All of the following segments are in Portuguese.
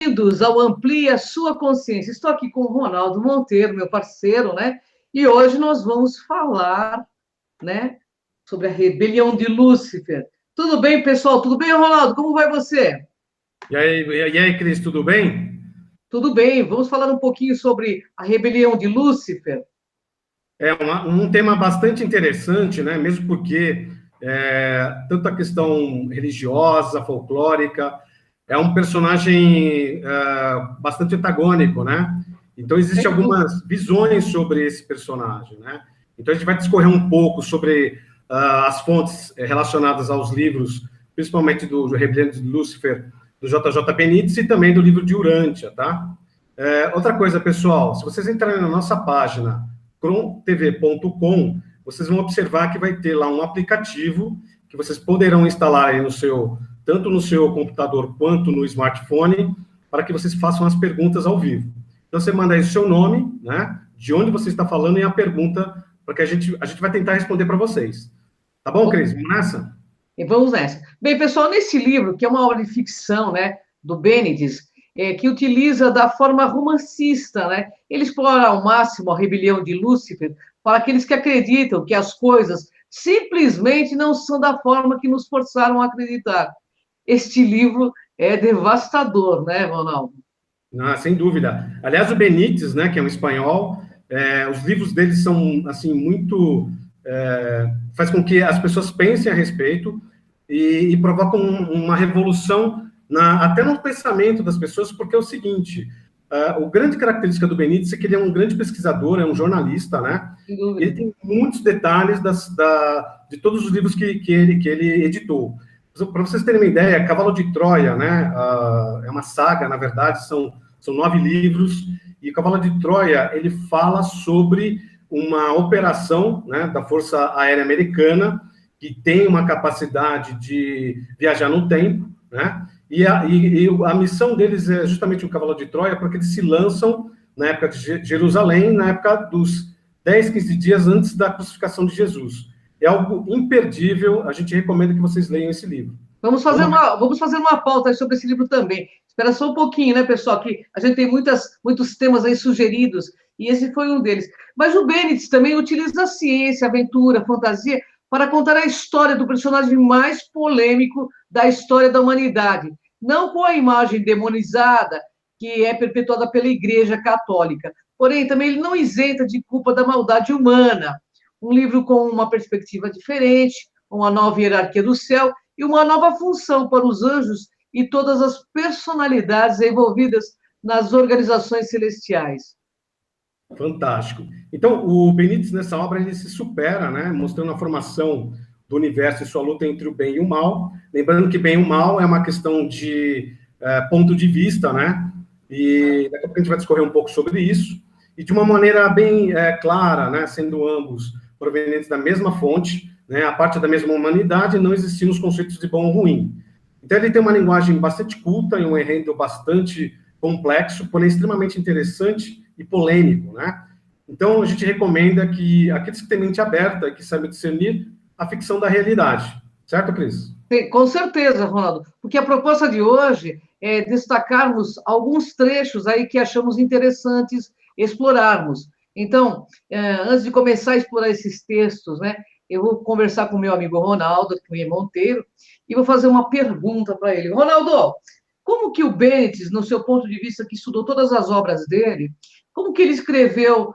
Bem-vindos ao Amplie a Sua Consciência. Estou aqui com o Ronaldo Monteiro, meu parceiro, né? E hoje nós vamos falar, né, sobre a rebelião de Lúcifer. Tudo bem, pessoal? Tudo bem, Ronaldo? Como vai você? E aí, Cris, tudo bem? Tudo bem. Vamos falar um pouquinho sobre a rebelião de Lúcifer. É um tema bastante interessante, né? Mesmo porque tanto a questão religiosa, folclórica, é um personagem bastante antagônico, né? Então, existem Sem dúvida. algumas visões sobre esse personagem, né? Então, a gente vai discorrer um pouco sobre as fontes relacionadas aos livros, principalmente do Rebelião de Lúcifer, do J.J. Benítez, e também do livro de Urântia, tá? Outra coisa, pessoal, se vocês entrarem na nossa página, crontv.com, vocês vão observar que vai ter lá um aplicativo que vocês poderão instalar aí tanto no seu computador quanto no smartphone, para que vocês façam as perguntas ao vivo. Então, você manda aí o seu nome, né, de onde você está falando e a pergunta, para que a gente vai tentar responder para vocês. Tá bom, Cris? Vamos nessa? E vamos nessa. Bem, pessoal, nesse livro, que é uma obra de ficção, né, do Benítez, que utiliza da forma romancista, né? Ele explora ao máximo a rebelião de Lúcifer para aqueles que acreditam que as coisas simplesmente não são da forma que nos forçaram a acreditar. Este livro é devastador, né, Ronaldo? Ah, sem dúvida. Aliás, o Benítez, né, que é um espanhol, os livros dele são, assim, muito... faz com que as pessoas pensem a respeito e provocam uma revolução até no pensamento das pessoas, porque é o seguinte, a grande característica do Benítez é que ele é um grande pesquisador, é um jornalista, né? Sem dúvida. Ele tem muitos detalhes de todos os livros que ele editou. Para vocês terem uma ideia, Cavalo de Troia, né? É uma saga, na verdade, são 9 livros, e Cavalo de Troia, ele fala sobre uma operação, né, da Força Aérea Americana, que tem uma capacidade de viajar no tempo, né? E a missão deles é justamente o Cavalo de Troia, porque eles se lançam na época de Jerusalém, na época dos 10, 15 dias antes da crucificação de Jesus. É algo imperdível, a gente recomenda que vocês leiam esse livro. Vamos fazer uma pauta sobre esse livro também. Espera só um pouquinho, né, pessoal? Que a gente tem muitos temas aí sugeridos, e esse foi um deles. Mas o Benítez também utiliza a ciência, aventura, fantasia, para contar a história do personagem mais polêmico da história da humanidade. Não com a imagem demonizada que é perpetuada pela Igreja Católica. Porém, também ele não isenta de culpa da maldade humana. Um livro com uma perspectiva diferente, uma nova hierarquia do céu e uma nova função para os anjos e todas as personalidades envolvidas nas organizações celestiais. Fantástico. Então, o Benítez, nessa obra, ele se supera, né, mostrando a formação do universo e sua luta entre o bem e o mal. Lembrando que bem e o mal é uma questão de ponto de vista, né? E daqui a pouco a gente vai discorrer um pouco sobre isso. E de uma maneira bem clara, né, sendo ambos provenientes da mesma fonte, né, a parte da mesma humanidade, não existindo os conceitos de bom ou ruim. Então, ele tem uma linguagem bastante culta e um enredo bastante complexo, porém extremamente interessante e polêmico, né? Então, a gente recomenda que aqueles que têm mente aberta e que sabem discernir a ficção da realidade. Certo, Cris? Com certeza, Ronaldo, porque a proposta de hoje é destacarmos alguns trechos aí que achamos interessantes explorarmos. Então, antes de começar a explorar esses textos, né, eu vou conversar com o meu amigo Ronaldo, que é Monteiro, e vou fazer uma pergunta para ele. Ronaldo, como que o Benítez, no seu ponto de vista, que estudou todas as obras dele, como que ele escreveu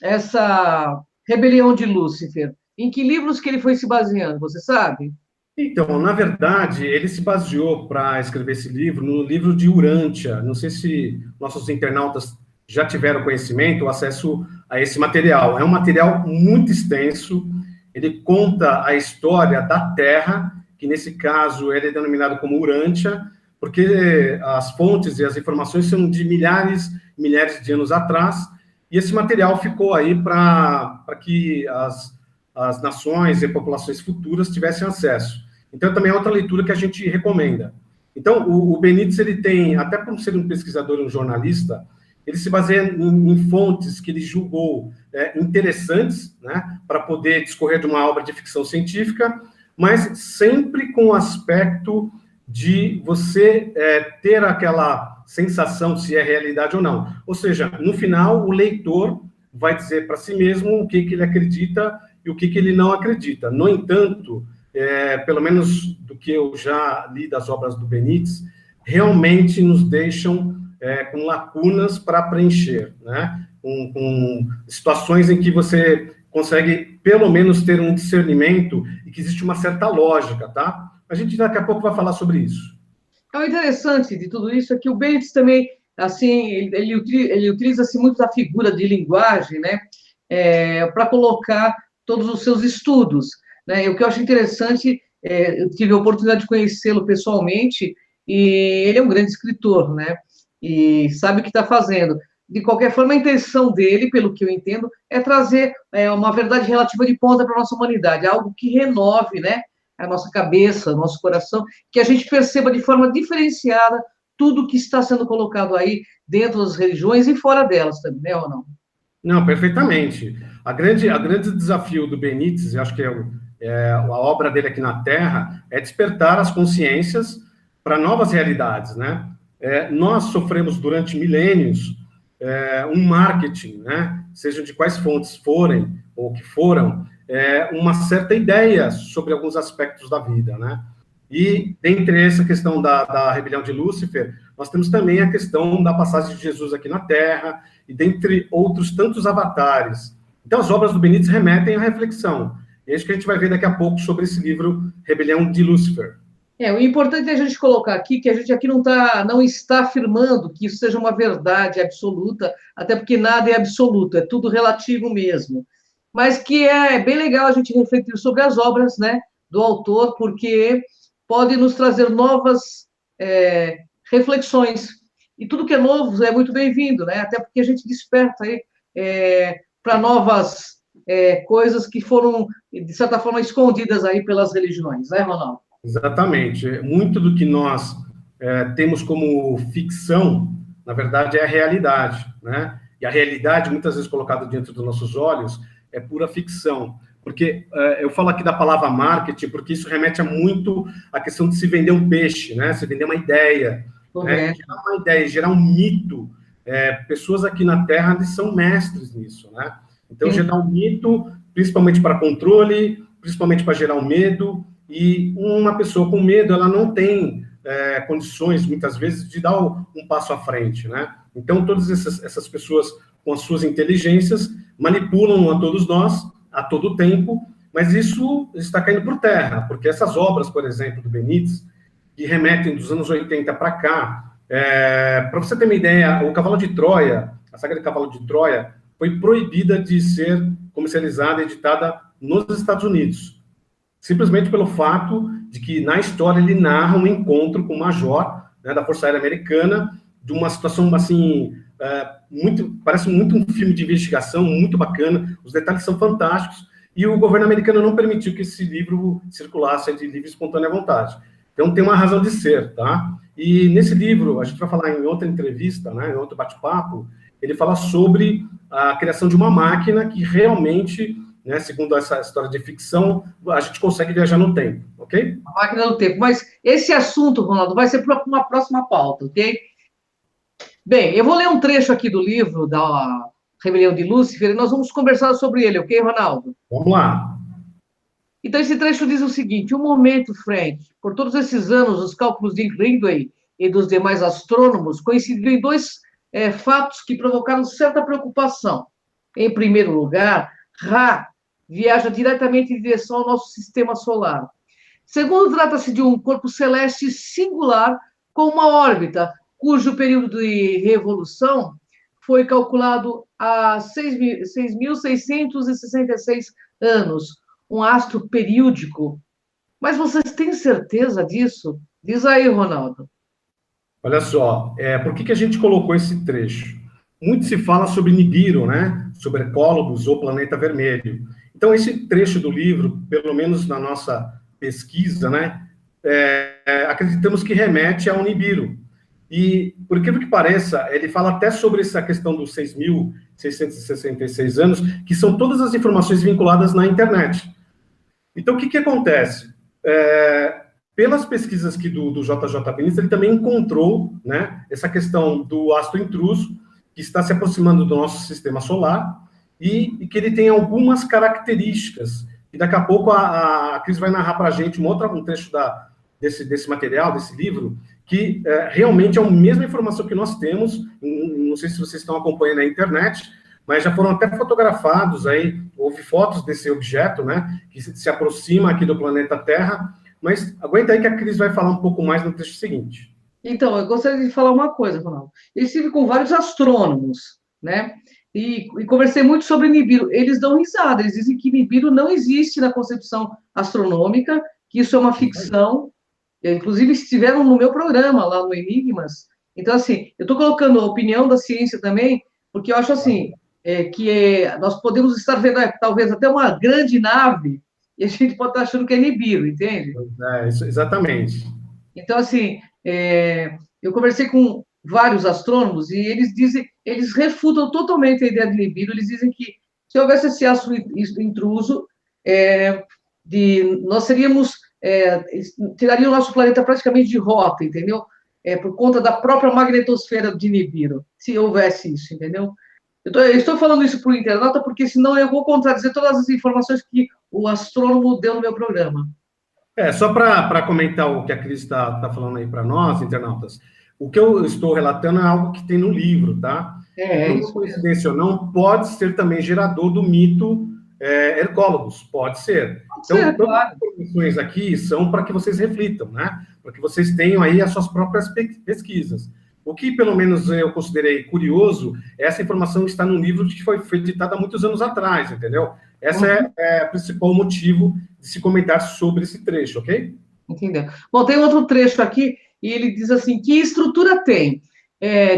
essa Rebelião de Lúcifer? Em que livros que ele foi se baseando, você sabe? Então, na verdade, ele se baseou para escrever esse livro no livro de Urântia. Não sei se nossos internautas já tiveram conhecimento ou acesso a esse material. É um material muito extenso, ele conta a história da Terra, que nesse caso ele é denominado como Urântia, porque as fontes e as informações são de milhares e milhares de anos atrás, e esse material ficou aí para que as nações e populações futuras tivessem acesso. Então, também é outra leitura que a gente recomenda. Então, o Benítez, ele tem, até por ser um pesquisador, um jornalista, ele se baseia em fontes que ele julgou interessantes, né, para poder discorrer de uma obra de ficção científica, mas sempre com o aspecto de você ter aquela sensação se é realidade ou não. Ou seja, no final, o leitor vai dizer para si mesmo o que ele acredita e o que ele não acredita. No entanto, pelo menos do que eu já li das obras do Benítez, realmente nos deixam com lacunas para preencher, né? Com situações em que você consegue, pelo menos, ter um discernimento e que existe uma certa lógica, tá? A gente daqui a pouco vai falar sobre isso. O interessante de tudo isso é que o Benítez também, assim, ele utiliza-se muito da figura de linguagem, né, para colocar todos os seus estudos, né, e o que eu acho interessante, eu tive a oportunidade de conhecê-lo pessoalmente, e ele é um grande escritor, né, e sabe o que está fazendo. De qualquer forma, a intenção dele, pelo que eu entendo, é trazer uma verdade relativa de ponta para a nossa humanidade, algo que renove, né, a nossa cabeça, o nosso coração, que a gente perceba de forma diferenciada tudo que está sendo colocado aí dentro das religiões e fora delas também, né, ou não? Não, perfeitamente. A grande desafio do Benítez, eu acho que a obra dele aqui na Terra, é despertar as consciências para novas realidades, né? Nós sofremos durante milênios um marketing, né? Seja de quais fontes forem ou que foram, uma certa ideia sobre alguns aspectos da vida, né? E, dentre essa questão da rebelião de Lúcifer, nós temos também a questão da passagem de Jesus aqui na Terra, e dentre outros tantos avatares. Então, as obras do Benítez remetem à reflexão. E é isso que a gente vai ver daqui a pouco sobre esse livro, Rebelião de Lúcifer. O importante é a gente colocar aqui que a gente aqui não está afirmando que isso seja uma verdade absoluta, até porque nada é absoluto, é tudo relativo mesmo. Mas que é bem legal a gente refletir sobre as obras, né, do autor, porque pode nos trazer novas reflexões. E tudo que é novo é muito bem-vindo, né? Até porque a gente desperta aí para novas coisas que foram, de certa forma, escondidas aí pelas religiões, né, Ronaldo? Exatamente. Muito do que nós temos como ficção, na verdade, é a realidade, né? E a realidade, muitas vezes colocada diante dos nossos olhos, é pura ficção. Porque eu falo aqui da palavra marketing, porque isso remete a muito à questão de se vender um peixe, né? Se vender uma ideia, né? Gerar uma ideia, gerar um mito. Pessoas aqui na Terra eles são mestres nisso, né? Então, gerar um mito, principalmente para controle, principalmente para gerar um medo, e uma pessoa com medo, ela não tem condições, muitas vezes, de dar um passo à frente, né? Então, todas essas pessoas, com as suas inteligências, manipulam a todos nós, a todo tempo, mas isso está caindo por terra, porque essas obras, por exemplo, do Benítez, que remetem dos anos 80 para cá, para você ter uma ideia, o Cavalo de Troia, a saga de Cavalo de Troia, foi proibida de ser comercializada e editada nos Estados Unidos, simplesmente pelo fato de que, na história, ele narra um encontro com o major, né, da Força Aérea Americana, de uma situação, assim, parece muito um filme de investigação, muito bacana, os detalhes são fantásticos, e o governo americano não permitiu que esse livro circulasse de livre e espontânea vontade. Então, tem uma razão de ser, tá? E nesse livro, a gente vai falar em outra entrevista, né, em outro bate-papo, ele fala sobre a criação de uma máquina que realmente, né, segundo essa história de ficção, a gente consegue viajar no tempo, ok? A máquina do tempo. Mas esse assunto, Ronaldo, vai ser para uma próxima pauta, ok? Bem, eu vou ler um trecho aqui do livro da Rebelião de Lúcifer e nós vamos conversar sobre ele, ok, Ronaldo? Vamos lá. Então, esse trecho diz o seguinte: um momento, Frank, por todos esses anos, os cálculos de Greenway e dos demais astrônomos coincidiram em dois fatos que provocaram certa preocupação. Em primeiro lugar, Ra viaja diretamente em direção ao nosso sistema solar. Segundo, trata-se de um corpo celeste singular com uma órbita cujo período de revolução foi calculado a 6.666 anos, um astro períodico. Mas vocês têm certeza disso? Diz aí, Ronaldo. Olha só, por que a gente colocou esse trecho? Muito se fala sobre Nibiru, né? Sobre Ecólogos ou Planeta Vermelho. Então, esse trecho do livro, pelo menos na nossa pesquisa, né? Acreditamos que remete ao Nibiru. E, por incrível que pareça, ele fala até sobre essa questão dos 6.666 anos, que são todas as informações vinculadas na internet. Então, o que acontece? pelas pesquisas aqui do JJ Benítez, ele também encontrou, né, essa questão do astro intruso, que está se aproximando do nosso sistema solar, e que ele tem algumas características, e daqui a pouco a Cris vai narrar para a gente um trecho desse material, desse livro, que realmente é a mesma informação que nós temos, não sei se vocês estão acompanhando na internet, mas já foram até fotografados aí, houve fotos desse objeto, né, que se aproxima aqui do planeta Terra, mas aguenta aí que a Cris vai falar um pouco mais no trecho seguinte. Então, eu gostaria de falar uma coisa, Ronaldo. Eu estive com vários astrônomos, né? E conversei muito sobre Nibiru. Eles dão risada, eles dizem que Nibiru não existe na concepção astronômica, que isso é uma ficção. Inclusive, estiveram no meu programa, lá no Enigmas. Então, assim, eu estou colocando a opinião da ciência também, porque eu acho assim, nós podemos estar vendo, talvez, até uma grande nave, e a gente pode estar achando que é Nibiru, entende? Exatamente. Então, assim, eu conversei com vários astrônomos e eles refutam totalmente a ideia de Nibiru. Eles dizem que se houvesse esse astro intruso, nós tiraria o nosso planeta praticamente de rota, entendeu? Por conta da própria magnetosfera de Nibiru, se houvesse isso, entendeu? Eu estou falando isso para o internauta porque senão eu vou contradizer todas as informações que o astrônomo deu no meu programa. Só para comentar o que a Cris está falando aí para nós, internautas, o que eu estou relatando é algo que tem no livro, tá? Por coincidência ou não, pode ser também gerador do mito Hercólogos, pode ser. Então, todas as informações aqui são para que vocês reflitam, né? Para que vocês tenham aí as suas próprias pesquisas. O que, pelo menos, eu considerei curioso, essa informação está num livro que foi editado há muitos anos atrás, entendeu? Esse é o principal motivo de se comentar sobre esse trecho, ok? Entendeu? Bom, tem outro trecho aqui, e ele diz assim, que estrutura tem?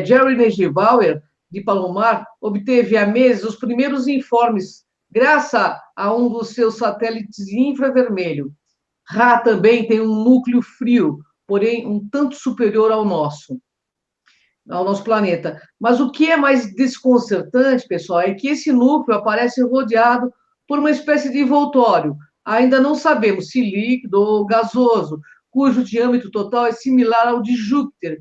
Jerry Negebauer, de Palomar, obteve há meses os primeiros informes, graças a um dos seus satélites de infravermelho. Ra também tem um núcleo frio, porém um tanto superior ao nosso planeta. Mas o que é mais desconcertante, pessoal, é que esse núcleo aparece rodeado por uma espécie de envoltório. Ainda não sabemos se líquido ou gasoso, cujo diâmetro total é similar ao de Júpiter.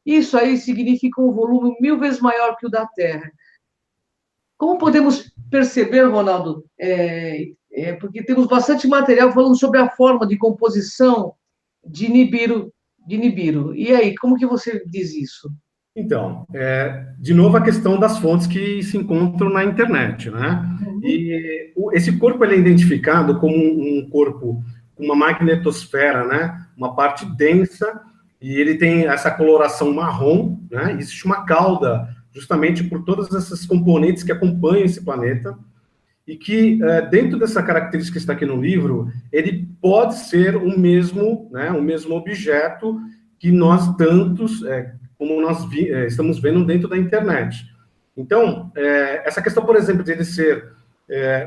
Isso aí significa um volume 1000 vezes maior que o da Terra. Como podemos perceber, Ronaldo, porque temos bastante material falando sobre a forma de composição de Nibiru. E aí, como que você diz isso? Então, de novo a questão das fontes que se encontram na internet, né? E esse corpo ele é identificado como um corpo com uma magnetosfera, né? Uma parte densa, e ele tem essa coloração marrom, né? Existe uma cauda, justamente por todas essas componentes que acompanham esse planeta, e que, dentro dessa característica que está aqui no livro, ele pode ser o mesmo objeto que nós tantos... como nós estamos vendo dentro da internet. Então, essa questão, por exemplo, de ele ser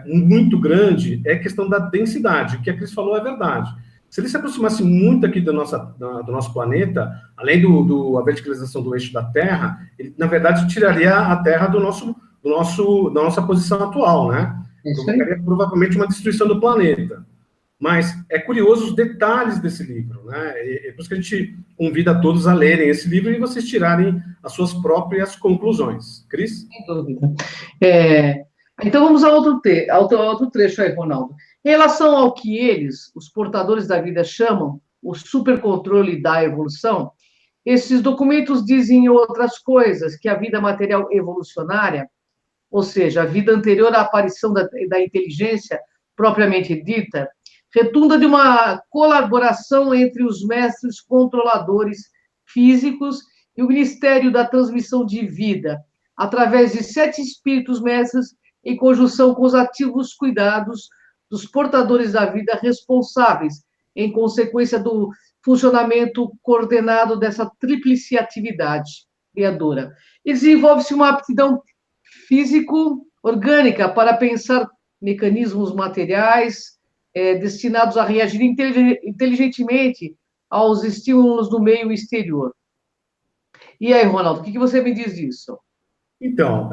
muito grande, é questão da densidade. O que a Cris falou é verdade. Se ele se aproximasse muito aqui do nosso planeta, além da verticalização do eixo da Terra, ele, na verdade, tiraria a Terra da nossa posição atual, né? Provocaria provavelmente uma destruição do planeta. Mas é curioso os detalhes desse livro, né? É por isso que a gente convida todos a lerem esse livro e vocês tirarem as suas próprias conclusões. Cris? Sem dúvida. Então, vamos a outro trecho aí, Ronaldo. Em relação ao que eles, os portadores da vida, chamam o supercontrole da evolução, esses documentos dizem outras coisas, que a vida material evolucionária, ou seja, a vida anterior à aparição da inteligência propriamente dita, retunda de uma colaboração entre os mestres controladores físicos e o Ministério da Transmissão de Vida, através de 7 espíritos mestres em conjunção com os ativos cuidados dos portadores da vida responsáveis, em consequência do funcionamento coordenado dessa tríplice atividade criadora. E desenvolve-se uma aptidão físico-orgânica para pensar mecanismos materiais, destinados a reagir inteligentemente aos estímulos do meio exterior. E aí, Ronaldo, o que você me diz disso? Então,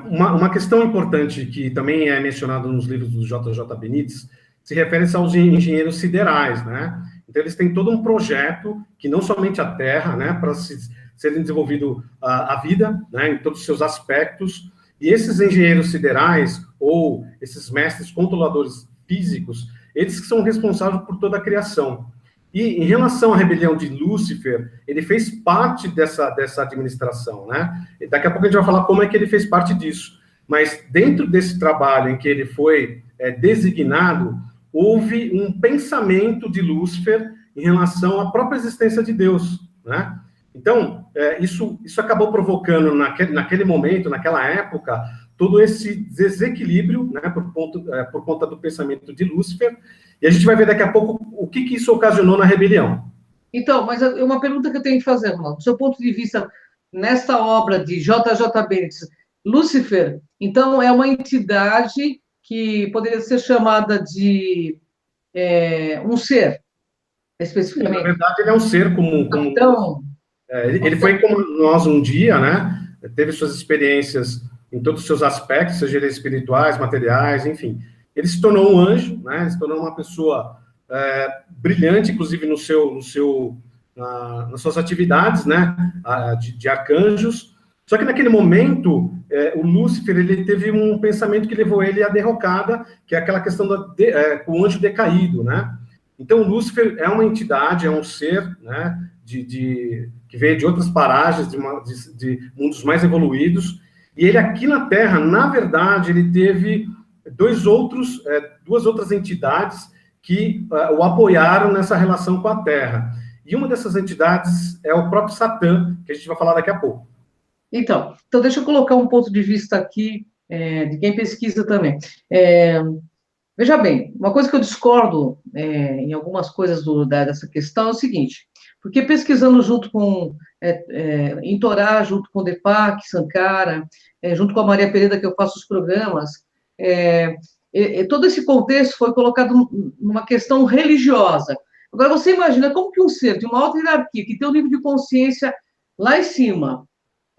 uma questão importante que também é mencionada nos livros do JJ Benítez se refere aos engenheiros siderais, né? Então, eles têm todo um projeto que não somente a Terra, né, para serem desenvolvido a vida, né, em todos os seus aspectos, e esses engenheiros siderais, ou esses mestres controladores físicos, eles que são responsáveis por toda a criação. E em relação à rebelião de Lúcifer, ele fez parte dessa administração, né? E daqui a pouco a gente vai falar como é que ele fez parte disso. Mas dentro desse trabalho em que ele foi designado, houve um pensamento de Lúcifer em relação à própria existência de Deus, né? Então, isso acabou provocando, naquele momento, naquela época, todo esse desequilíbrio, né, por conta do pensamento de Lúcifer, e a gente vai ver daqui a pouco o que isso ocasionou na rebelião. Então, mas é uma pergunta que eu tenho que fazer, Ronaldo. Do seu ponto de vista, nesta obra de J.J. Bennett, Lúcifer, então, é uma entidade que poderia ser chamada de um ser, especificamente. Na verdade, ele é um ser comum. Então, ele foi como nós um dia, né? Teve suas experiências em todos os seus aspectos, seja eles espirituais, materiais, enfim. Ele se tornou um anjo, né? Ele se tornou uma pessoa brilhante, inclusive nas suas atividades, né? De arcanjos. Só que naquele momento, o Lúcifer, ele teve um pensamento que levou ele à derrocada, que é aquela questão do o anjo decaído, né? Então, o Lúcifer é uma entidade, é um ser, né? Que veio de outras paragens, de mundos mais evoluídos, e ele aqui na Terra, na verdade, ele teve duas outras entidades que o apoiaram nessa relação com a Terra. E uma dessas entidades é o próprio Satã, que a gente vai falar daqui a pouco. Então deixa eu colocar um ponto de vista aqui de quem pesquisa também. Veja bem, uma coisa que eu discordo em algumas coisas dessa questão é o seguinte, porque pesquisando junto com, em Torá, junto com Deepak, Sankara, junto com a Maria Pereira, que eu faço os programas, todo esse contexto foi colocado numa questão religiosa. Agora, você imagina como que um ser de uma alta hierarquia, que tem um nível de consciência lá em cima,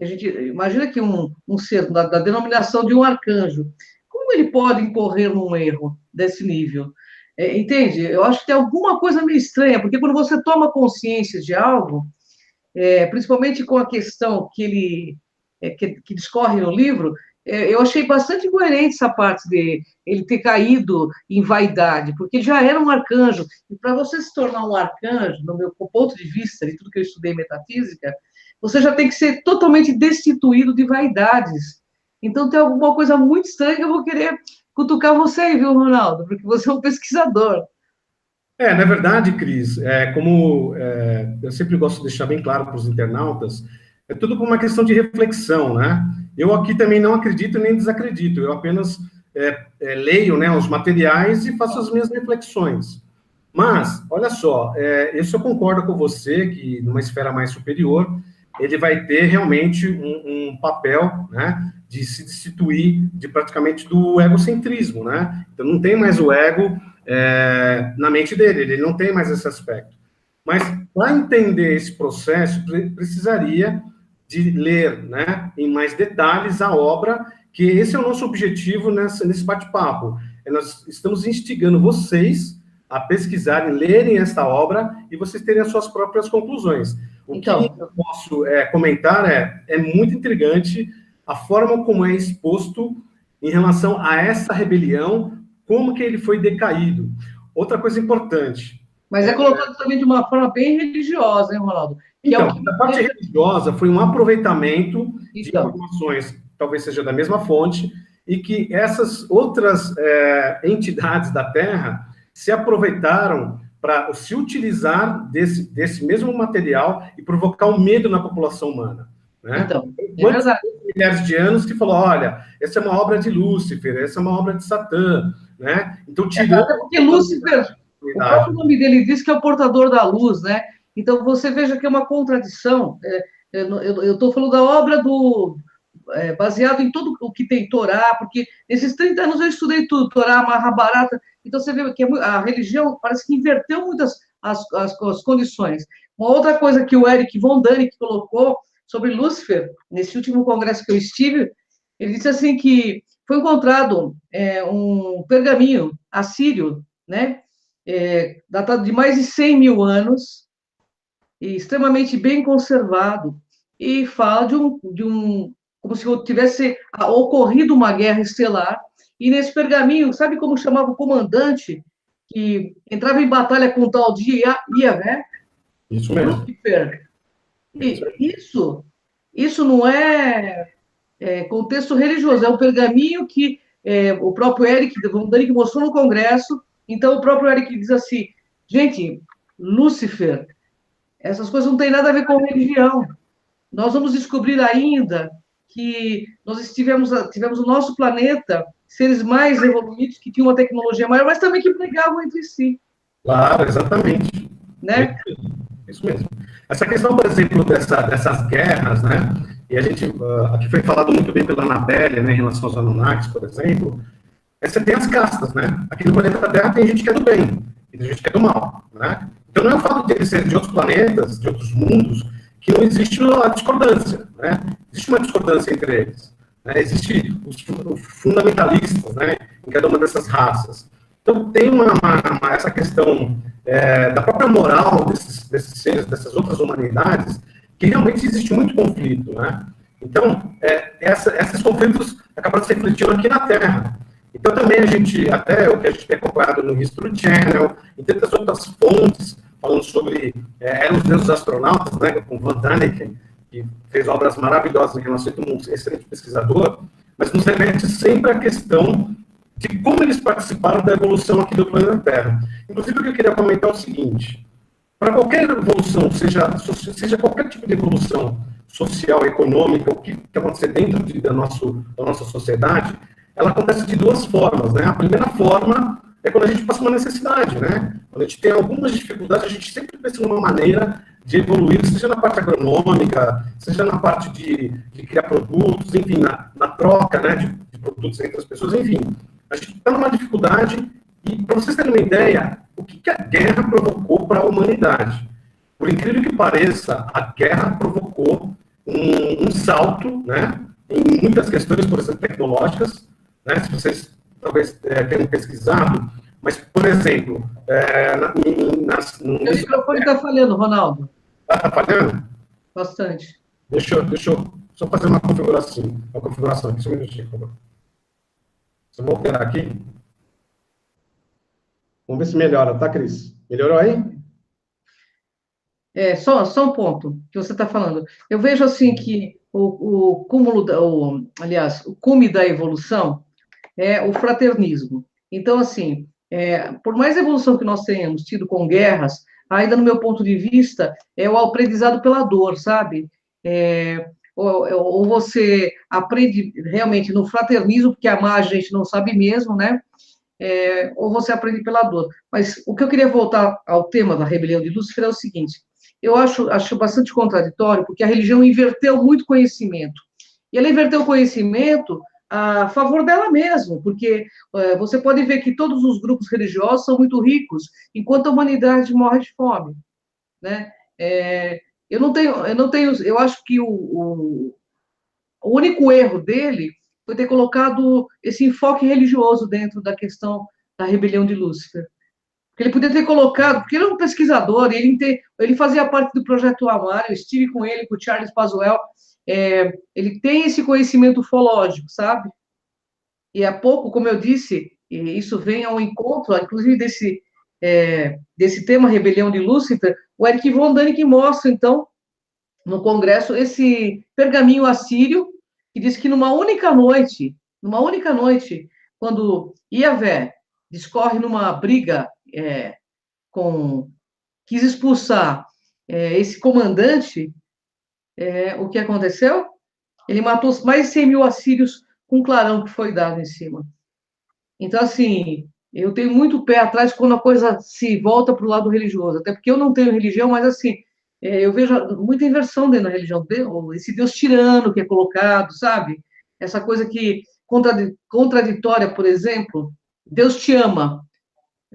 a gente imagina que um ser da denominação de um arcanjo, como ele pode incorrer num erro desse nível? Entende? Eu acho que tem alguma coisa meio estranha, porque quando você toma consciência de algo, principalmente com a questão que discorre no livro, eu achei bastante coerente essa parte de ele ter caído em vaidade, porque ele já era um arcanjo, e para você se tornar um arcanjo, no meu ponto de vista, de tudo que eu estudei em metafísica, você já tem que ser totalmente destituído de vaidades. Então, tem alguma coisa muito estranha que eu vou querer cutucar você aí, viu, Ronaldo? Porque você é um pesquisador. Na verdade, Cris, como eu sempre gosto de deixar bem claro para os internautas, é tudo por uma questão de reflexão, né? Eu aqui também não acredito nem desacredito, eu apenas leio, né, os materiais e faço as minhas reflexões. Mas, olha só, isso eu concordo com você, que numa esfera mais superior, ele vai ter realmente um papel, né, de se destituir praticamente do egocentrismo, né? Então, não tem mais o ego na mente dele, ele não tem mais esse aspecto. Mas, para entender esse processo, precisaria de ler, né, em mais detalhes a obra, que esse é o nosso objetivo nesse bate-papo. Nós estamos instigando vocês a pesquisarem, lerem esta obra e vocês terem as suas próprias conclusões. O que eu posso comentar é muito intrigante a forma como é exposto em relação a essa rebelião, como que ele foi decaído. Outra coisa importante. Mas é colocado também de uma forma bem religiosa, hein, Ronaldo? Então, a parte religiosa foi um aproveitamento de informações, talvez seja da mesma fonte, e que essas outras entidades da Terra se aproveitaram para se utilizar desse mesmo material e provocar um medo na população humana. Né? Então, milhares de anos que falou, olha, essa é uma obra de Lúcifer, essa é uma obra de Satã, né? Então, tirando... porque Lúcifer, o próprio nome dele diz que é o portador da luz, né? Então, você veja que é uma contradição. Eu estou falando da obra baseado em tudo o que tem Torá, porque nesses 30 anos eu estudei tudo, Torá, Mahabharata, então você vê que a religião parece que inverteu muitas as condições. Uma outra coisa que o Eric von Däniken colocou sobre Lúcifer, nesse último congresso que eu estive, ele disse assim que foi encontrado um pergaminho assírio, né, datado de mais de 100 mil anos, e extremamente bem conservado, e fala como se tivesse ocorrido uma guerra estelar, e nesse pergaminho, sabe como chamava o comandante que entrava em batalha com o tal de Iavé? Isso mesmo. Lúcifer. E isso não contexto religioso, é um pergaminho que o próprio Eric von Däniken mostrou no Congresso. Então, o próprio Eric diz assim, gente, Lúcifer, essas coisas não têm nada a ver com religião. Nós vamos descobrir ainda que nós tivemos o nosso planeta, seres mais evoluídos, que tinham uma tecnologia maior, mas também que brigavam entre si. Claro, exatamente. Né? Isso mesmo. Essa questão, por exemplo, dessas guerras, né? E a gente, aqui foi falado muito bem pela Anabelle, né, em relação aos Anunnakis, por exemplo, você tem as castas, né? Aqui no planeta Terra tem gente que é do bem, e tem gente que é do mal, né? Então não é o fato de eles serem de outros planetas, de outros mundos, que não existe uma discordância, né? Existe uma discordância entre eles. Né? Existe os fundamentalistas, né, em cada uma dessas raças. Então tem essa questão da própria moral desses seres, dessas outras humanidades, que realmente existe muito conflito, né? Então, esses conflitos acabam se refletindo aqui na Terra. Então, também até o que a gente tem acompanhado no History Channel, e tantas outras fontes, falando sobre eram os deuses astronautas, né, com Van Däniken, que fez obras maravilhosas em relação a um excelente pesquisador, mas nos remete sempre à questão de como eles participaram da evolução aqui do planeta Terra. Inclusive, o que eu queria comentar é o seguinte: para qualquer evolução, seja qualquer tipo de evolução social, econômica, o que acontecer dentro da nossa sociedade, ela acontece de duas formas, né? A primeira forma é quando a gente passa uma necessidade, né? Quando a gente tem algumas dificuldades, a gente sempre pensa numa maneira de evoluir, seja na parte agronômica, seja na parte de criar produtos, enfim, na troca, né, de produtos entre as pessoas, enfim. A gente está numa dificuldade, e para vocês terem uma ideia, o que a guerra provocou para a humanidade? Por incrível que pareça, a guerra provocou um salto, né, em muitas questões, por exemplo, tecnológicas, né, se vocês talvez tenham pesquisado, mas, por exemplo... O microfone está falhando, Ronaldo. Está falhando? Bastante. Deixa eu só fazer uma configuração aqui, só um minutinho, por favor. Eu vou alterar aqui. Vamos ver se melhora, tá, Cris? Melhorou aí? Só um ponto que você está falando. Eu vejo assim que o cume da evolução é o fraternismo. Então, assim, por mais evolução que nós tenhamos tido com guerras, ainda no meu ponto de vista, é o aprendizado pela dor, sabe? Ou você aprende realmente no fraternismo, porque amar a gente não sabe mesmo, né? Ou você aprende pela dor. Mas o que eu queria voltar ao tema da rebelião de Lúcifer é o seguinte: eu acho bastante contraditório, porque a religião inverteu muito conhecimento. E ela inverteu o conhecimento a favor dela mesma, porque você pode ver que todos os grupos religiosos são muito ricos, enquanto a humanidade morre de fome, né? Eu acho que o único erro dele foi ter colocado esse enfoque religioso dentro da questão da rebelião de Lúcifer. Porque ele podia ter colocado, porque ele é um pesquisador, ele fazia parte do Projeto Amar, eu estive com ele, com o Charles Pazuello, ele tem esse conhecimento ufológico, sabe? E há pouco, como eu disse, isso vem ao encontro, inclusive, desse tema rebelião de Lúcifer, o Eric von Däniken mostra, então, no Congresso, esse pergaminho assírio, que diz que numa única noite, quando Iavé discorre numa briga quis expulsar esse comandante, o que aconteceu? Ele matou mais de 100 mil assírios com um clarão que foi dado em cima. Então, assim, eu tenho muito pé atrás quando a coisa se volta para o lado religioso, até porque eu não tenho religião, mas, assim, eu vejo muita inversão dentro da religião, esse Deus tirano que é colocado, sabe? Essa coisa que, contraditória, por exemplo, Deus te ama,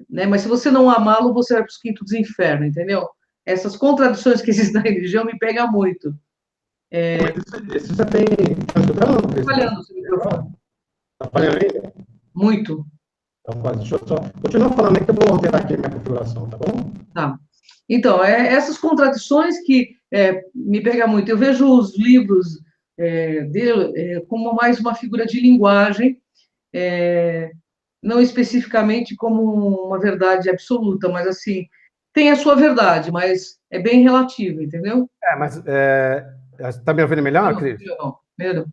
né? Mas se você não amá-lo, você vai para os quintos dos infernos, entendeu? Essas contradições que existem na religião me pegam muito. Mas isso já tem... Está falhando Falhando, seu microfone. Está falhando ainda? Muito. Então, deixa eu só continuar falando aí que eu vou alterar aqui a minha configuração, tá bom? Tá. Então, essas contradições que me pegam muito. Eu vejo os livros dele como mais uma figura de linguagem, não especificamente como uma verdade absoluta, mas assim, tem a sua verdade, mas é bem relativo, entendeu? Mas está me ouvindo melhor, Cris? Melhorou.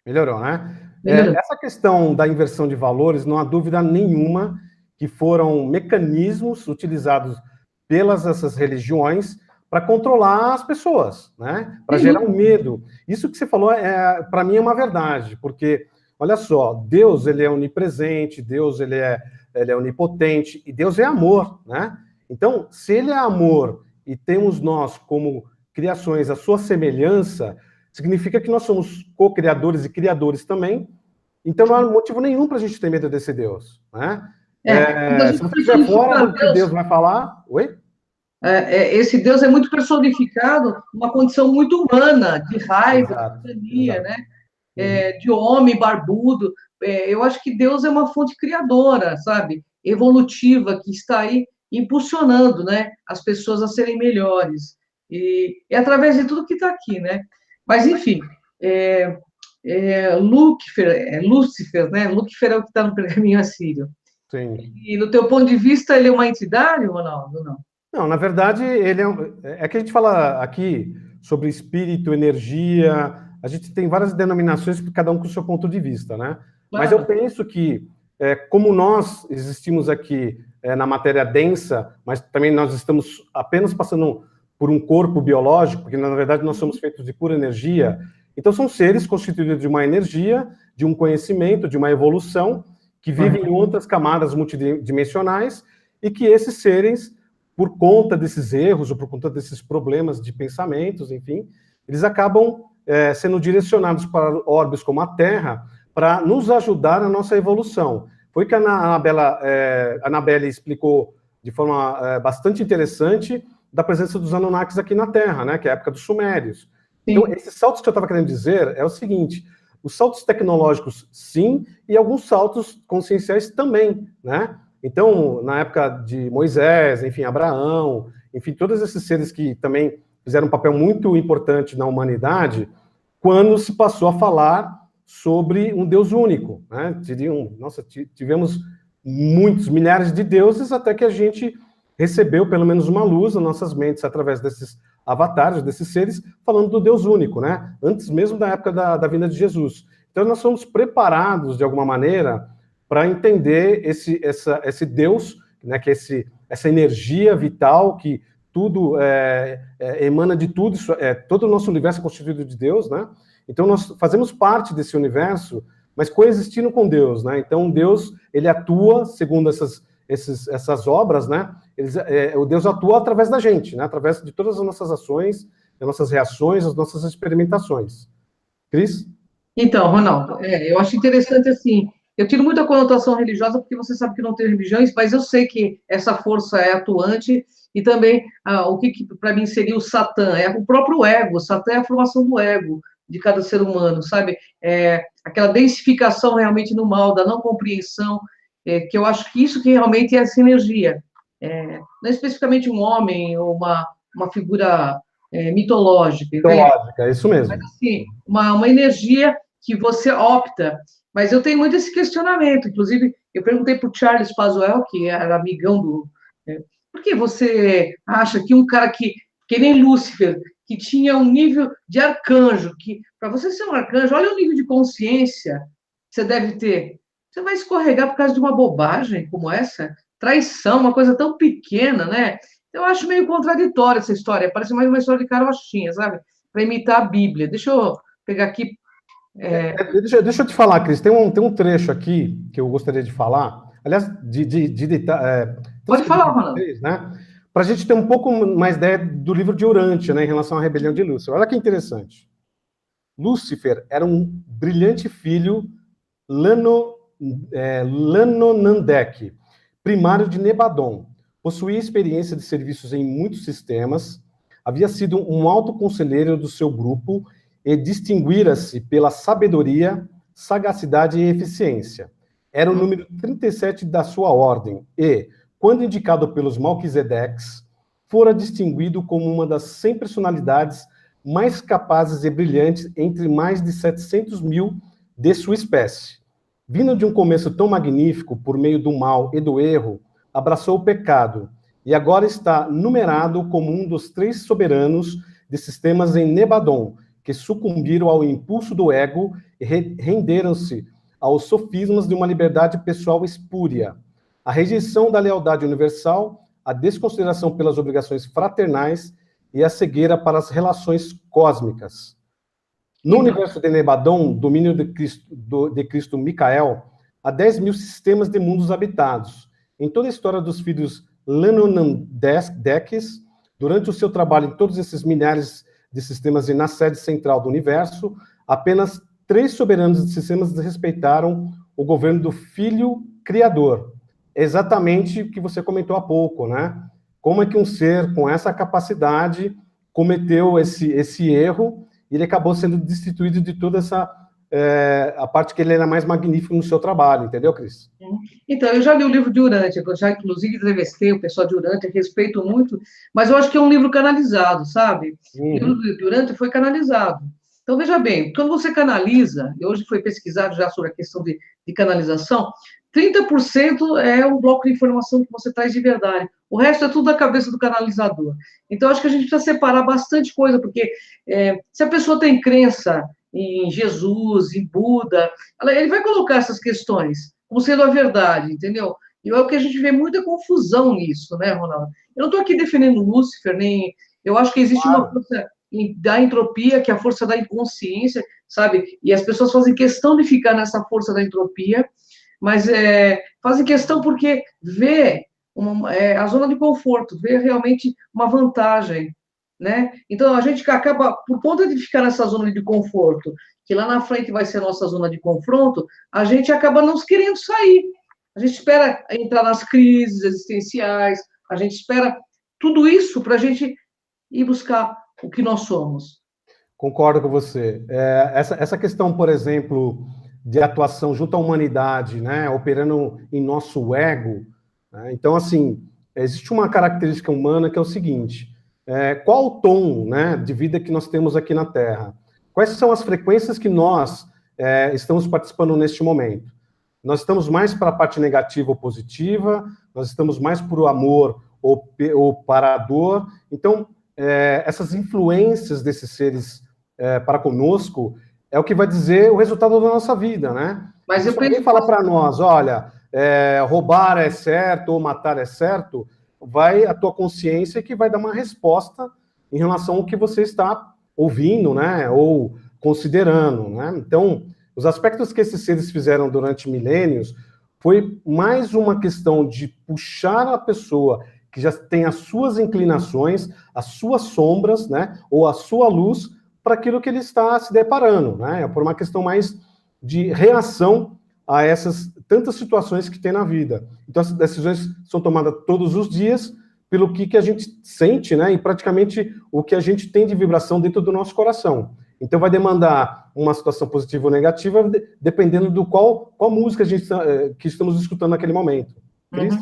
Melhorou, né? Melhorou. Essa questão da inversão de valores, não há dúvida nenhuma que foram mecanismos utilizados pelas essas religiões para controlar as pessoas, né? Para gerar um medo. Isso que você falou, para mim, é uma verdade, porque, olha só, Deus, ele é onipresente, Deus, ele é onipotente, e Deus é amor, né? Então, se ele é amor e temos nós como criações a sua semelhança, significa que nós somos co-criadores e criadores também, então não há motivo nenhum para a gente ter medo desse Deus, né? Se você estiver fora do que Deus vai falar... Oi? Esse Deus é muito personificado numa condição muito humana, de raiva, de tirania, né? De homem barbudo. Eu acho que Deus é uma fonte criadora, sabe? Evolutiva, que está aí impulsionando, né, as pessoas a serem melhores. E é através de tudo que está aqui, né? Mas, enfim, Lúcifer, né? Lúcifer é o que está no pergaminho assírio. Sim. E, do teu ponto de vista, ele é uma entidade, Ronaldo? Não. Não, na verdade, ele é que a gente fala aqui sobre espírito, energia, a gente tem várias denominações, cada um com o seu ponto de vista, né? Claro. Mas eu penso que, como nós existimos aqui na matéria densa, mas também nós estamos apenas passando por um corpo biológico, porque na verdade nós somos feitos de pura energia, então são seres constituídos de uma energia, de um conhecimento, de uma evolução, que vivem em outras camadas multidimensionais, e que esses seres, por conta desses erros, ou por conta desses problemas de pensamentos, enfim, eles acabam sendo direcionados para orbes como a Terra, para nos ajudar na nossa evolução. Foi que a Anabelle explicou de forma bastante interessante da presença dos Anunnakis aqui na Terra, né, que é a época dos Sumérios. Sim. Então, esses saltos que eu estava querendo dizer é o seguinte: os saltos tecnológicos, sim, e alguns saltos conscienciais também, né? Então, na época de Moisés, enfim, Abraão, enfim, todos esses seres que também fizeram um papel muito importante na humanidade, quando se passou a falar sobre um Deus único, né? Tivemos muitos, milhares de deuses, até que a gente recebeu pelo menos uma luz nas nossas mentes através desses avatares, desses seres, falando do Deus único, né? Antes mesmo da época da vinda de Jesus. Então, nós somos preparados, de alguma maneira, para entender esse Deus, né, que é essa energia vital, que tudo emana de tudo, todo o nosso universo é constituído de Deus, né? Então, nós fazemos parte desse universo, mas coexistindo com Deus, né? Então, Deus, ele atua, segundo essas obras, né? O Deus atua através da gente, né? Através de todas as nossas ações, das nossas reações, as nossas experimentações. Cris? Então, Ronaldo, eu acho interessante assim. Eu tiro muita conotação religiosa, porque você sabe que não tem religiões, mas eu sei que essa força é atuante, e também o que para mim seria o Satã, é o próprio ego. O Satã é a formação do ego de cada ser humano, sabe? Aquela densificação realmente no mal, da não compreensão, que eu acho que isso que realmente é essa energia. Não é especificamente um homem ou uma figura mitológica. Mitológica, é isso mesmo. Mas, assim, uma energia que você opta. Mas eu tenho muito esse questionamento. Inclusive, eu perguntei para o Charles Pazuello, que era amigão do... por que você acha que um cara que nem Lúcifer, que tinha um nível de arcanjo, que para você ser um arcanjo, olha o nível de consciência que você deve ter. Você vai escorregar por causa de uma bobagem como essa? Traição, uma coisa tão pequena, né? Eu acho meio contraditória essa história. Parece mais uma história de carochinha, sabe? Para imitar a Bíblia. Deixa eu pegar aqui. Deixa eu te falar, Cris, tem um trecho aqui que eu gostaria de falar. Aliás, pode falar, Ronaldo. Né? Para a gente ter um pouco mais ideia do livro de Urântia, né, em relação à rebelião de Lúcifer. Olha que interessante. Lúcifer era um brilhante filho Lanonandek, primário de Nebadon. Possuía experiência de serviços em muitos sistemas, havia sido um alto conselheiro do seu grupo e distinguira-se pela sabedoria, sagacidade e eficiência. era o número 37 da sua ordem e, quando indicado pelos Melquisedeques, fora distinguido como uma das 100 personalidades mais capazes e brilhantes entre mais de 700 mil de sua espécie. Vindo de um começo tão magnífico, por meio do mal e do erro, abraçou o pecado, e agora está numerado como um dos 3 soberanos de sistemas em Nebadon, que sucumbiram ao impulso do ego e renderam-se aos sofismas de uma liberdade pessoal espúria. A rejeição da lealdade universal, a desconsideração pelas obrigações fraternais e a cegueira para as relações cósmicas. No universo de Nebadon, domínio de Cristo Micael, há 10 mil sistemas de mundos habitados. Em toda a história dos filhos Lenonandeques, durante o seu trabalho em todos esses milhares de sistemas e na sede central do universo, apenas 3 soberanos de sistemas respeitaram o governo do Filho Criador. Exatamente o que você comentou há pouco, né? Como é que um ser com essa capacidade cometeu esse erro e ele acabou sendo destituído de toda essa a parte que ele era mais magnífico no seu trabalho, entendeu, Cris? Então, eu já li o livro de Urântia, eu já inclusive entrevistei o pessoal de Urântia, respeito muito, mas eu acho que é um livro canalizado, sabe? O livro de Urântia foi canalizado. Então, veja bem, quando você canaliza, e hoje foi pesquisado já sobre a questão de canalização, 30% é um bloco de informação que você traz de verdade. O resto é tudo da cabeça do canalizador. Então, acho que a gente precisa separar bastante coisa, porque se a pessoa tem crença em Jesus, em Buda, ele vai colocar essas questões como sendo a verdade, entendeu? E é o que a gente vê muita confusão nisso, né, Ronaldo? Eu não estou aqui defendendo Lúcifer, nem... Eu acho que existe uma força da entropia, que é a força da inconsciência, sabe? E as pessoas fazem questão de ficar nessa força da entropia, mas fazem questão porque vê a zona de conforto, vê realmente uma vantagem, né? Então, a gente acaba, por conta de ficar nessa zona de conforto, que lá na frente vai ser a nossa zona de confronto, a gente acaba não querendo sair. A gente espera entrar nas crises existenciais, a gente espera tudo isso para a gente ir buscar o que nós somos. Concordo com você. Essa questão, por exemplo, de atuação junto à humanidade, né, operando em nosso ego, né? Então, assim, existe uma característica humana que é o seguinte: qual o tom, né, de vida que nós temos aqui na Terra? Quais são as frequências que nós estamos participando neste momento? Nós estamos mais para a parte negativa ou positiva? Nós estamos mais para o amor ou para a dor? Então, essas influências desses seres para conosco é o que vai dizer o resultado da nossa vida, né? Mas se alguém falar para nós, olha, roubar é certo ou matar é certo, vai a tua consciência que vai dar uma resposta em relação ao que você está ouvindo, né, ou considerando, né? Então, os aspectos que esses seres fizeram durante milênios foi mais uma questão de puxar a pessoa que já tem as suas inclinações, as suas sombras, né, ou a sua luz para aquilo que ele está se deparando, né? Por uma questão mais de reação a essas tantas situações que tem na vida. Então, as decisões são tomadas todos os dias pelo que a gente sente, né? E praticamente o que a gente tem de vibração dentro do nosso coração. Então, vai demandar uma situação positiva ou negativa, dependendo do qual música a gente que estamos escutando naquele momento. Cris?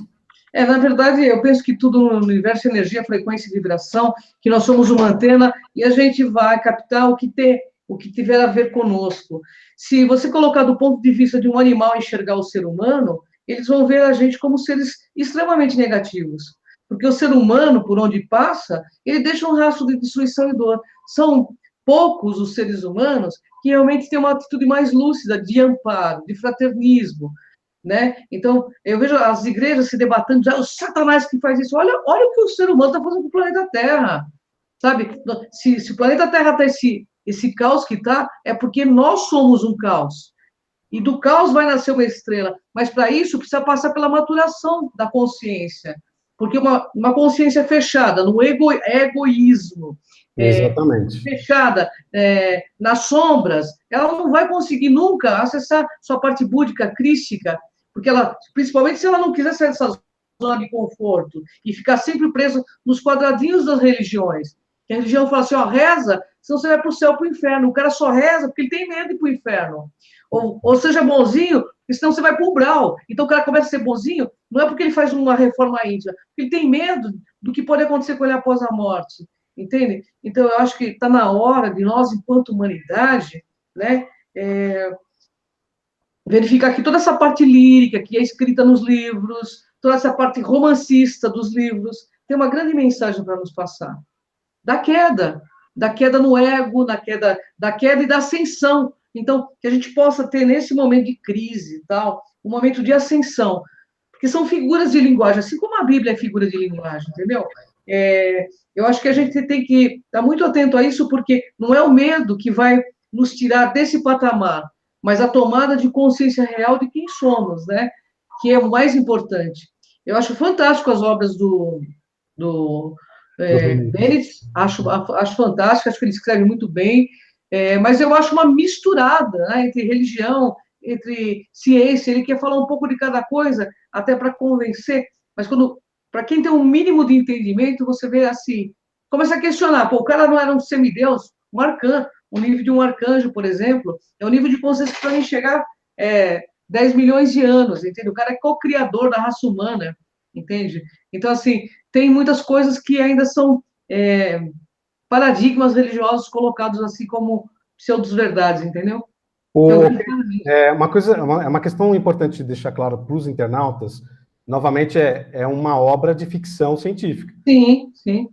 Na verdade, eu penso que tudo no universo é energia, frequência e vibração, que nós somos uma antena e a gente vai captar o que tiver a ver conosco. Se você colocar do ponto de vista de um animal enxergar o ser humano, eles vão ver a gente como seres extremamente negativos. Porque o ser humano, por onde passa, ele deixa um rastro de destruição e dor. São poucos os seres humanos que realmente têm uma atitude mais lúcida, de amparo, de fraternismo, né? Então, eu vejo as igrejas se debatendo, já o Satanás que faz isso. Olha o que o ser humano está fazendo com o planeta Terra, sabe? Se o planeta Terra está esse caos que está, é porque nós somos um caos. E do caos vai nascer uma estrela. Mas, para isso, precisa passar pela maturação da consciência. Porque uma consciência fechada no egoísmo, exatamente, fechada nas sombras, ela não vai conseguir nunca acessar sua parte búdica, crística, porque ela, principalmente se ela não quiser sair dessa zona de conforto e ficar sempre presa nos quadradinhos das religiões. Que a religião fala assim, reza, senão você vai para o céu, para o inferno. O cara só reza porque ele tem medo de ir para o inferno. Ou seja bonzinho, porque senão você vai para o umbral. Então o cara começa a ser bonzinho, não é porque ele faz uma reforma íntima, porque ele tem medo do que pode acontecer com ele após a morte, entende? Então eu acho que está na hora de nós, enquanto humanidade, né, verificar que toda essa parte lírica que é escrita nos livros, toda essa parte romancista dos livros, tem uma grande mensagem para nos passar. Da queda no ego, da queda e da ascensão. Então, que a gente possa ter, nesse momento de crise e tal, um momento de ascensão. Porque são figuras de linguagem, assim como a Bíblia é figura de linguagem, entendeu? Eu acho que a gente tem que estar muito atento a isso, porque não é o medo que vai nos tirar desse patamar, mas a tomada de consciência real de quem somos, né? Que é o mais importante. Eu acho fantástico as obras do Benedito, acho fantástico, acho que ele escreve muito bem, mas eu acho uma misturada, né, entre religião, entre ciência, ele quer falar um pouco de cada coisa, até para convencer, mas para quem tem um mínimo de entendimento, você vê assim, começa a questionar, pô, o cara não era um semideus, um arcanjo, o nível de um arcanjo, por exemplo, é o nível de consciência para mim chegar 10 milhões de anos, entende? O cara é co-criador da raça humana, entende? Então, assim, tem muitas coisas que ainda são paradigmas religiosos colocados assim como pseudos-verdades, entendeu? Então, é uma questão importante de deixar claro para os internautas, novamente, é uma obra de ficção científica. Sim, sim.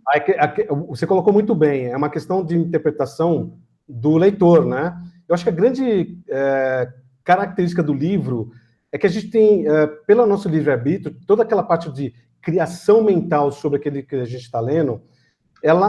Você colocou muito bem, é uma questão de interpretação do leitor, né? Eu acho que a grande característica do livro é que a gente tem, pelo nosso livre-arbítrio, toda aquela parte de criação mental sobre aquele que a gente está lendo,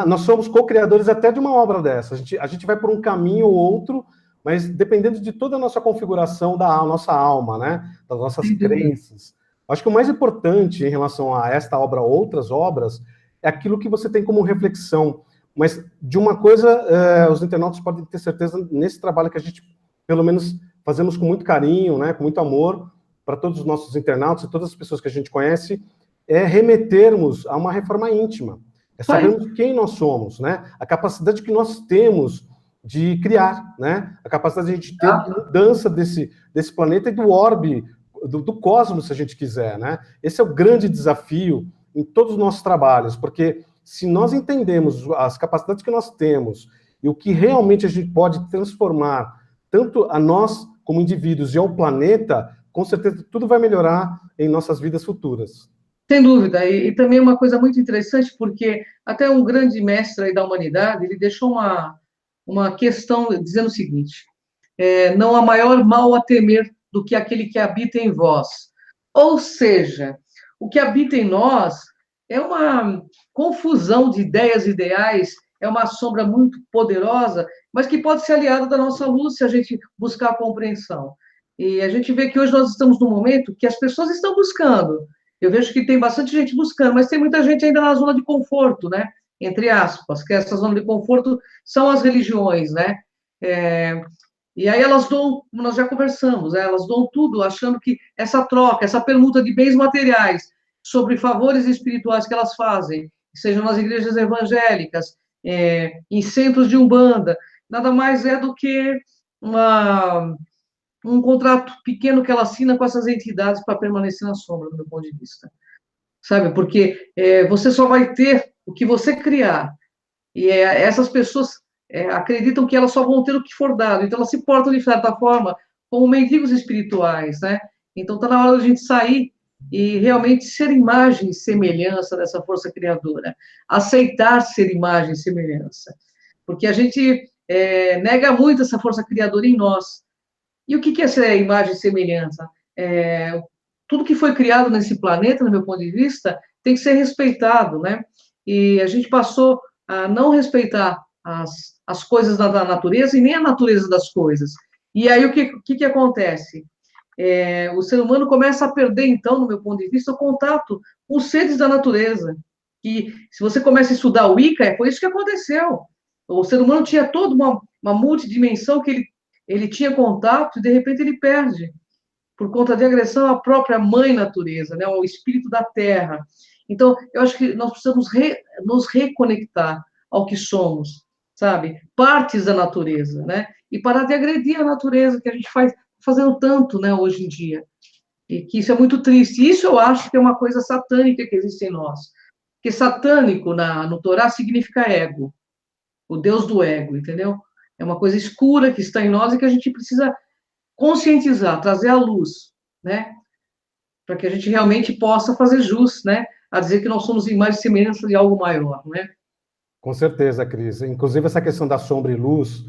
nós somos co-criadores até de uma obra dessa. A gente vai por um caminho ou outro, mas dependendo de toda a nossa configuração da nossa alma, né? Das nossas crenças. Acho que o mais importante em relação a esta obra ou outras obras é aquilo que você tem como reflexão. Mas de uma coisa, os internautas podem ter certeza nesse trabalho que a gente, pelo menos, fazemos com muito carinho, né? Com muito amor para todos os nossos internautas e todas as pessoas que a gente conhece, é remetermos a uma reforma íntima. É sabermos quem nós somos, né? A capacidade que nós temos de criar, né? A capacidade de a gente ter mudança desse planeta e do orbe, do cosmos, se a gente quiser, né? Esse é o grande desafio em todos os nossos trabalhos, porque se nós entendemos as capacidades que nós temos e o que realmente a gente pode transformar, tanto a nós como indivíduos e ao planeta, com certeza tudo vai melhorar em nossas vidas futuras. Sem dúvida, e também uma coisa muito interessante, porque até um grande mestre aí da humanidade, ele deixou uma questão dizendo o seguinte, não há maior mal a temer do que aquele que habita em vós. Ou seja, o que habita em nós é uma confusão de ideias e ideais, é uma sombra muito poderosa, mas que pode ser aliada da nossa luz se a gente buscar a compreensão. E a gente vê que hoje nós estamos num momento que as pessoas estão buscando. Eu vejo que tem bastante gente buscando, mas tem muita gente ainda na zona de conforto, né? Entre aspas, que essa zona de conforto são as religiões, né? E aí elas dão, como nós já conversamos, elas dão tudo, achando que essa troca, essa permuta de bens materiais sobre favores espirituais que elas fazem, sejam nas igrejas evangélicas, em centros de umbanda, nada mais é do que um contrato pequeno que ela assina com essas entidades para permanecer na sombra, do meu ponto de vista. Sabe? Porque você só vai ter o que você criar. E essas pessoas acreditam que elas só vão ter o que for dado. Então, elas se portam, de certa forma, como mendigos espirituais, né? Então, está na hora da gente sair e realmente ser imagem e semelhança dessa força criadora. Aceitar ser imagem e semelhança. Porque a gente nega muito essa força criadora em nós. E o que é essa imagem e semelhança? Tudo que foi criado nesse planeta, no meu ponto de vista, tem que ser respeitado, né? E a gente passou a não respeitar as coisas da natureza e nem a natureza das coisas. E aí o que acontece? O ser humano começa a perder, então, no meu ponto de vista, o contato com os seres da natureza. E se você começa a estudar o Wicca, foi isso que aconteceu. O ser humano tinha toda uma multidimensão que ele tinha contato e, de repente, ele perde, por conta de agressão à própria mãe natureza, né, ao espírito da terra. Então, eu acho que nós precisamos nos reconectar ao que somos, sabe? Partes da natureza, né? E parar de agredir a natureza, que a gente fazendo tanto, né, hoje em dia. E que isso é muito triste. Isso eu acho que é uma coisa satânica que existe em nós. Porque satânico no Torá significa ego, o Deus do ego, entendeu? É uma coisa escura que está em nós e que a gente precisa conscientizar, trazer à luz, né? Para que a gente realmente possa fazer jus, né? A dizer que nós somos imagem e semelhança de algo maior, né? Com certeza, Cris. Inclusive, essa questão da sombra e luz,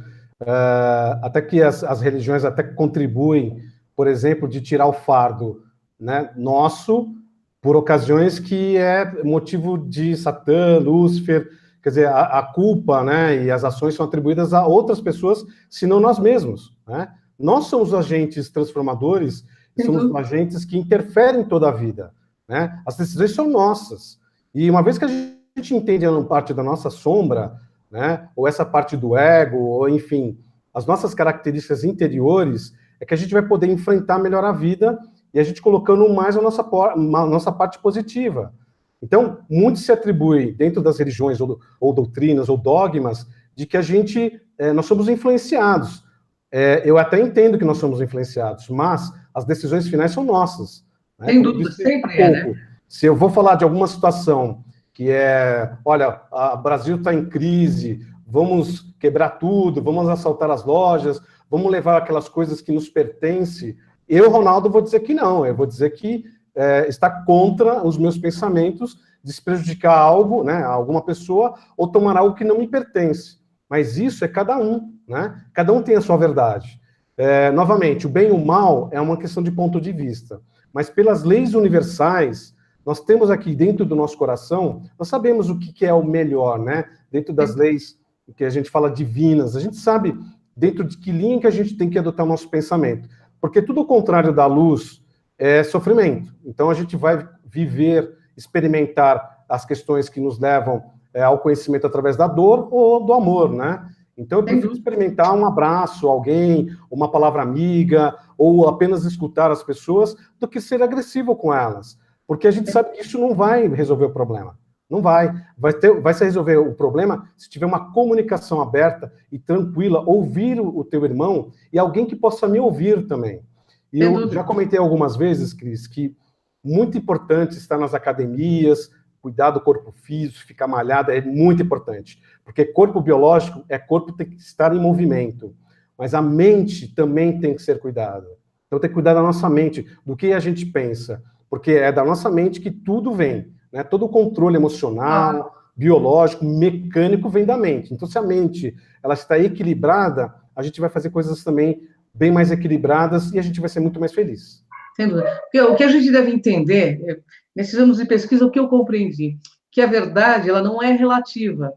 até que as religiões até contribuem, por exemplo, de tirar o fardo, né, nosso, por ocasiões que é motivo de Satã, Lúcifer, quer dizer, a culpa, né, e as ações são atribuídas a outras pessoas, senão nós mesmos, né? Nós somos os agentes transformadores, somos os agentes que interferem em toda a vida, né? As decisões são nossas. E uma vez que a gente entende a parte da nossa sombra, né, ou essa parte do ego, ou enfim, as nossas características interiores, é que a gente vai poder enfrentar melhor a vida e a gente colocando mais a nossa parte positiva. Então, muito se atribui, dentro das religiões, ou doutrinas, ou dogmas, de que nós somos influenciados. Eu até entendo que nós somos influenciados, mas as decisões finais são nossas. Né? Sem dúvida, sempre né? Se eu vou falar de alguma situação que olha, o Brasil está em crise, vamos quebrar tudo, vamos assaltar as lojas, vamos levar aquelas coisas que nos pertencem, eu, Ronaldo, vou dizer que não, eu vou dizer que está contra os meus pensamentos de se prejudicar algo, né, alguma pessoa, ou tomar algo que não me pertence. Mas isso é cada um, né? Cada um tem a sua verdade. Novamente, o bem e o mal é uma questão de ponto de vista, mas pelas leis universais, nós temos aqui dentro do nosso coração, nós sabemos o que é o melhor, né? Dentro das leis que a gente fala divinas, a gente sabe dentro de que linha que a gente tem que adotar o nosso pensamento. Porque tudo o contrário da luz é sofrimento. Então a gente vai viver, experimentar as questões que nos levam ao conhecimento através da dor ou do amor, né? Então eu prefiro experimentar um abraço, alguém, uma palavra amiga, ou apenas escutar as pessoas, do que ser agressivo com elas. Porque a gente sabe que isso não vai resolver o problema. Não vai. Vai se resolver o problema se tiver uma comunicação aberta e tranquila, ouvir o teu irmão e alguém que possa me ouvir também. E eu já comentei algumas vezes, Cris, que muito importante estar nas academias, cuidar do corpo físico, ficar malhado, é muito importante. Porque corpo biológico corpo tem que estar em movimento. Mas a mente também tem que ser cuidada. Então tem que cuidar da nossa mente, do que a gente pensa. Porque é da nossa mente que tudo vem. Né? Todo o controle emocional, biológico, mecânico vem da mente. Então, se a mente ela está equilibrada, a gente vai fazer coisas também bem mais equilibradas e a gente vai ser muito mais feliz. Sem dúvida. O que a gente deve entender, nesses anos de pesquisa, o que eu compreendi, que a verdade ela não é relativa.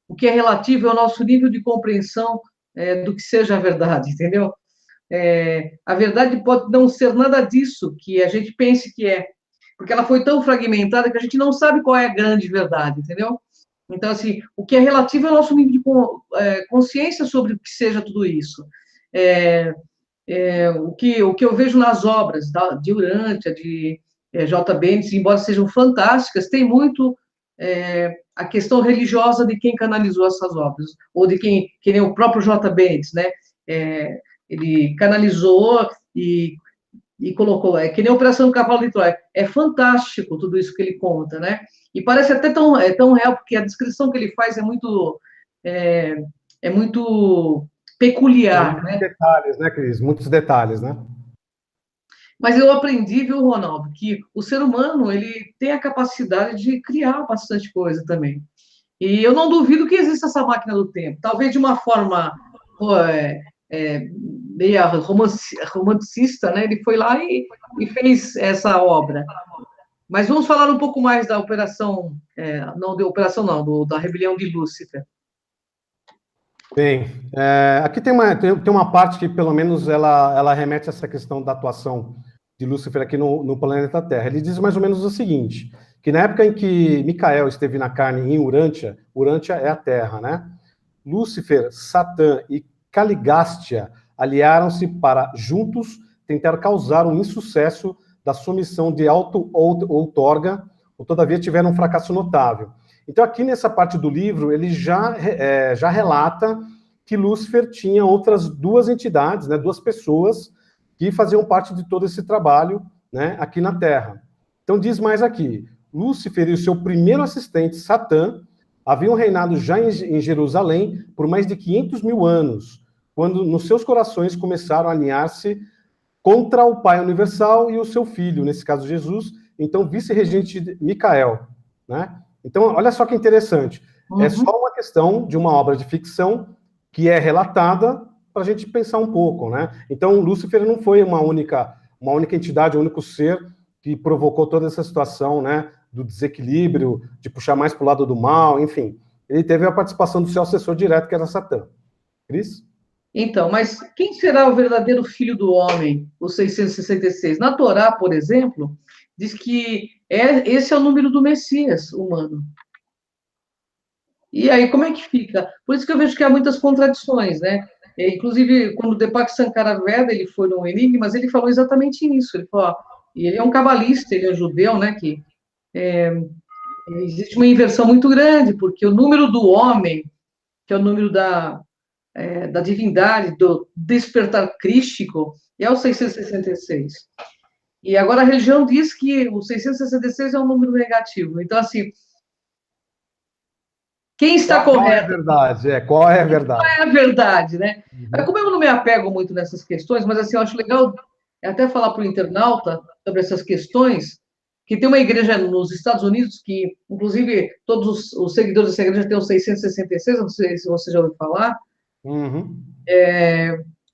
O que é relativo é o nosso nível de compreensão do que seja a verdade, entendeu? A verdade pode não ser nada disso que a gente pense que é, porque ela foi tão fragmentada que a gente não sabe qual é a grande verdade, entendeu? Então, assim, o que é relativo é o nosso nível de consciência sobre o que seja tudo isso. O que eu vejo nas obras de Urântia, de J. Bentes, embora sejam fantásticas, tem muito a questão religiosa de quem canalizou essas obras, ou de que nem o próprio J. Bentes, né? Ele canalizou e colocou, que nem a Operação Cavalo de Troia. É fantástico tudo isso que ele conta, né? E parece até tão real, porque a descrição que ele faz é muito peculiar, muitos detalhes, né, Cris? Muitos detalhes, né? Mas eu aprendi, viu, Ronaldo, que o ser humano ele tem a capacidade de criar bastante coisa também. E eu não duvido que exista essa máquina do tempo. Talvez de uma forma meio romancista, né? Ele foi lá e fez essa obra. Mas vamos falar um pouco mais da operação, da rebelião de Lúcifer. Bem, aqui tem uma parte que, pelo menos, ela remete a essa questão da atuação de Lúcifer aqui no planeta Terra. Ele diz mais ou menos o seguinte, que na época em que Micael esteve na carne em Urântia é a Terra, né? Lúcifer, Satã e Caligástia aliaram-se para, juntos, tentar causar um insucesso da sua missão de auto-outorga, ou todavia tiveram um fracasso notável. Então, aqui nessa parte do livro, ele já relata que Lúcifer tinha outras duas entidades, né, duas pessoas, que faziam parte de todo esse trabalho, né, aqui na Terra. Então diz mais aqui, Lúcifer e o seu primeiro assistente, Satã, haviam reinado já em Jerusalém por mais de 500 mil anos, quando nos seus corações começaram a alinhar-se contra o Pai Universal e o seu Filho, nesse caso Jesus, então vice-regente Micael, né? Então, olha só que interessante, é só uma questão de uma obra de ficção que é relatada para a gente pensar um pouco, né? Então, Lúcifer não foi uma única entidade, um único ser que provocou toda essa situação, né, do desequilíbrio, de puxar mais para o lado do mal, enfim. Ele teve a participação do seu assessor direto, que era Satã. Cris? Então, mas quem será o verdadeiro filho do homem, o 666? Na Torá, por exemplo, diz que esse é o número do Messias humano. E aí, como é que fica? Por isso que eu vejo que há muitas contradições, né? Inclusive, quando o Deepak Sankara Veda, ele foi no Enigmas, ele falou exatamente isso. Ele falou, ó, e ele é um cabalista, ele é um judeu, né? Que existe uma inversão muito grande, porque o número do homem, que é o número da divindade, do despertar crístico, é o 666. E agora a religião diz que o 666 é um número negativo. Então, assim, quem está correto? Qual é a verdade? Qual é a verdade? Qual é a verdade, né? Como eu não me apego muito nessas questões, mas assim, eu acho legal até falar para o internauta sobre essas questões, que tem uma igreja nos Estados Unidos que, inclusive, todos os seguidores dessa igreja têm o 666, não sei se você já ouviu falar.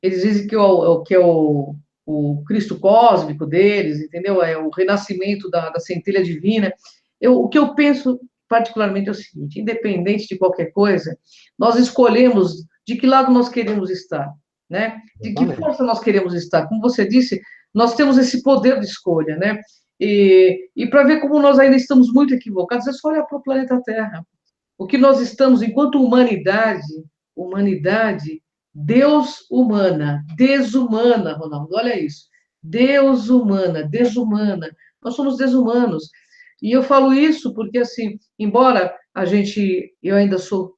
Eles dizem que é o Cristo cósmico deles, entendeu? É o renascimento da centelha divina. O que eu penso particularmente é o seguinte, independente de qualquer coisa, nós escolhemos de que lado nós queremos estar, né? De que força nós queremos estar. Como você disse, nós temos esse poder de escolha, né? E para ver como nós ainda estamos muito equivocados, é só olhar para o planeta Terra. O que nós estamos, enquanto humanidade, Deus humana, desumana, Ronaldo, olha isso. Deus humana, desumana. Nós somos desumanos. E eu falo isso porque, assim, embora eu ainda sou,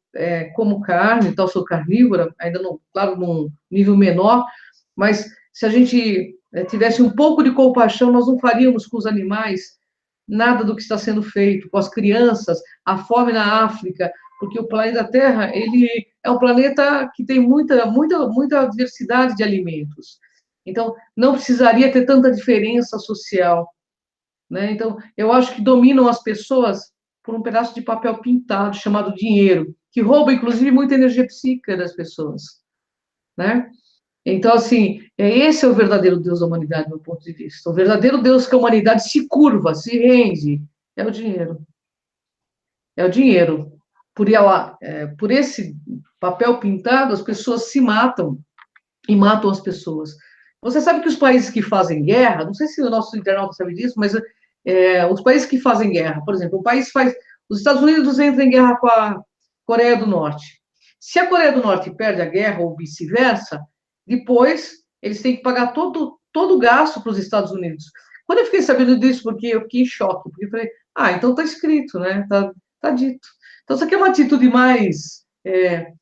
como carne, então sou carnívora, ainda não, claro, num nível menor, mas se a gente tivesse um pouco de compaixão, nós não faríamos com os animais nada do que está sendo feito, com as crianças, a fome na África, porque o planeta Terra, ele é um planeta que tem muita diversidade de alimentos. Então, não precisaria ter tanta diferença social, né? Então, eu acho que dominam as pessoas por um pedaço de papel pintado chamado dinheiro, que rouba, inclusive, muita energia psíquica das pessoas, né? Então, assim, esse é o verdadeiro Deus da humanidade, do meu ponto de vista. O verdadeiro Deus que a humanidade se curva, se rende, é o dinheiro. É o dinheiro. Por esse papel pintado, as pessoas se matam e matam as pessoas. Você sabe que os países que fazem guerra, não sei se o nosso internauta sabe disso, mas os países que fazem guerra, por exemplo, os Estados Unidos entram em guerra com a Coreia do Norte. Se a Coreia do Norte perde a guerra ou vice-versa, depois eles têm que pagar todo o gasto para os Estados Unidos. Quando eu fiquei sabendo disso, porque eu fiquei em choque, porque eu falei, então está escrito, né? Tá dito. Então, isso aqui é uma atitude mais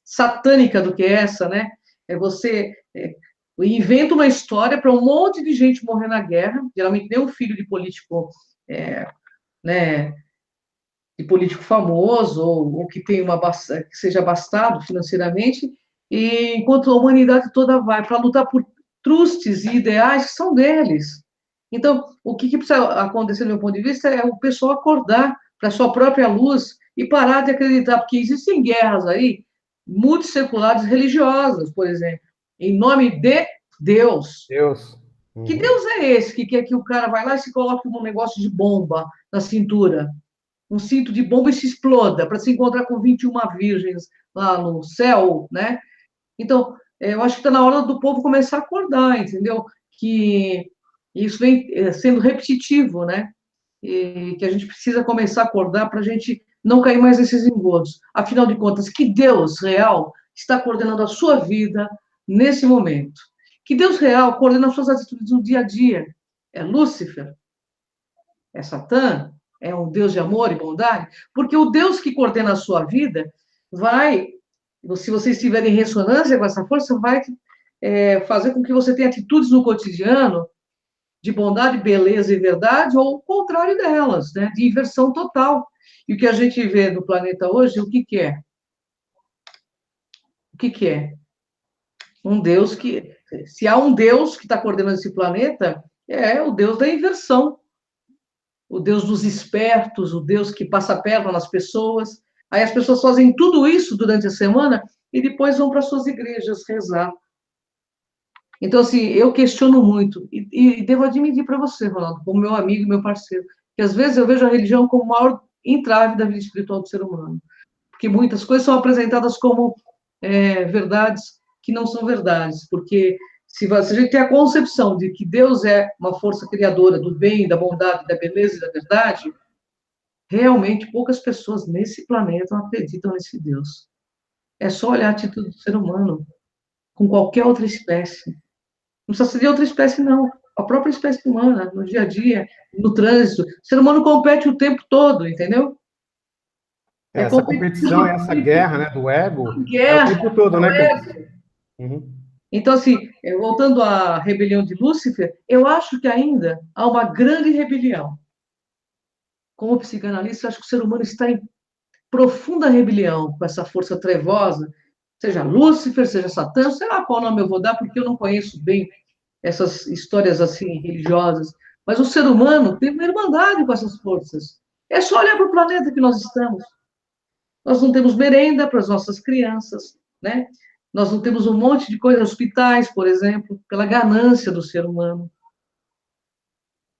satânica do que essa, né? Você inventa uma história para um monte de gente morrer na guerra, geralmente nem um filho de político, né, de político famoso, ou que tem que seja abastado financeiramente, e enquanto a humanidade toda vai para lutar por trustes e ideais que são deles. Então, o que precisa acontecer, do meu ponto de vista, é o pessoal acordar para a sua própria luz e parar de acreditar, porque existem guerras aí, multisseculares religiosas, por exemplo, em nome de Deus. Que Deus é esse que quer que o cara vai lá e se coloque um negócio de bomba na cintura, um cinto de bomba e se exploda, para se encontrar com 21 virgens lá no céu, né? Então, eu acho que está na hora do povo começar a acordar, entendeu? Que isso vem sendo repetitivo, né? E que a gente precisa começar a acordar para a gente não cair mais nesses engodos. Afinal de contas, que Deus real está coordenando a sua vida nesse momento? Que Deus real coordena as suas atitudes no dia a dia? É Lúcifer? É Satã? É um Deus de amor e bondade? Porque o Deus que coordena a sua vida se você estiver em ressonância com essa força, vai fazer com que você tenha atitudes no cotidiano de bondade, beleza e verdade, ou o contrário delas, né? De inversão total. E o que a gente vê no planeta hoje, o que é? O que é? Um Deus que... Se há um Deus que está coordenando esse planeta, é o Deus da inversão. O Deus dos espertos, o Deus que passa a perna nas pessoas. Aí as pessoas fazem tudo isso durante a semana e depois vão para suas igrejas rezar. Então, assim, eu questiono muito. E devo admitir para você, Ronaldo, como meu amigo e meu parceiro, que às vezes eu vejo a religião como o maior entrave da vida espiritual do ser humano. Porque muitas coisas são apresentadas como verdades que não são verdades. Porque se a gente tem a concepção de que Deus é uma força criadora do bem, da bondade, da beleza e da verdade, realmente poucas pessoas nesse planeta acreditam nesse Deus. É só olhar a atitude do ser humano com qualquer outra espécie. Não precisa ser de outra espécie, não. A própria espécie humana, no dia a dia, no trânsito. O ser humano compete o tempo todo, entendeu? Essa competição, essa guerra, né, do ego, é o tempo todo, né? Uhum. Então, assim, voltando à rebelião de Lúcifer, eu acho que ainda há uma grande rebelião. Como psicanalista, eu acho que o ser humano está em profunda rebelião com essa força trevosa, seja Lúcifer, seja Satã, sei lá qual nome eu vou dar, porque eu não conheço bem essas histórias assim religiosas, mas o ser humano tem uma irmandade com essas forças. É só olhar para o planeta que nós estamos. Nós não temos merenda para as nossas crianças, né? Nós não temos um monte de coisas, hospitais, por exemplo, pela ganância do ser humano.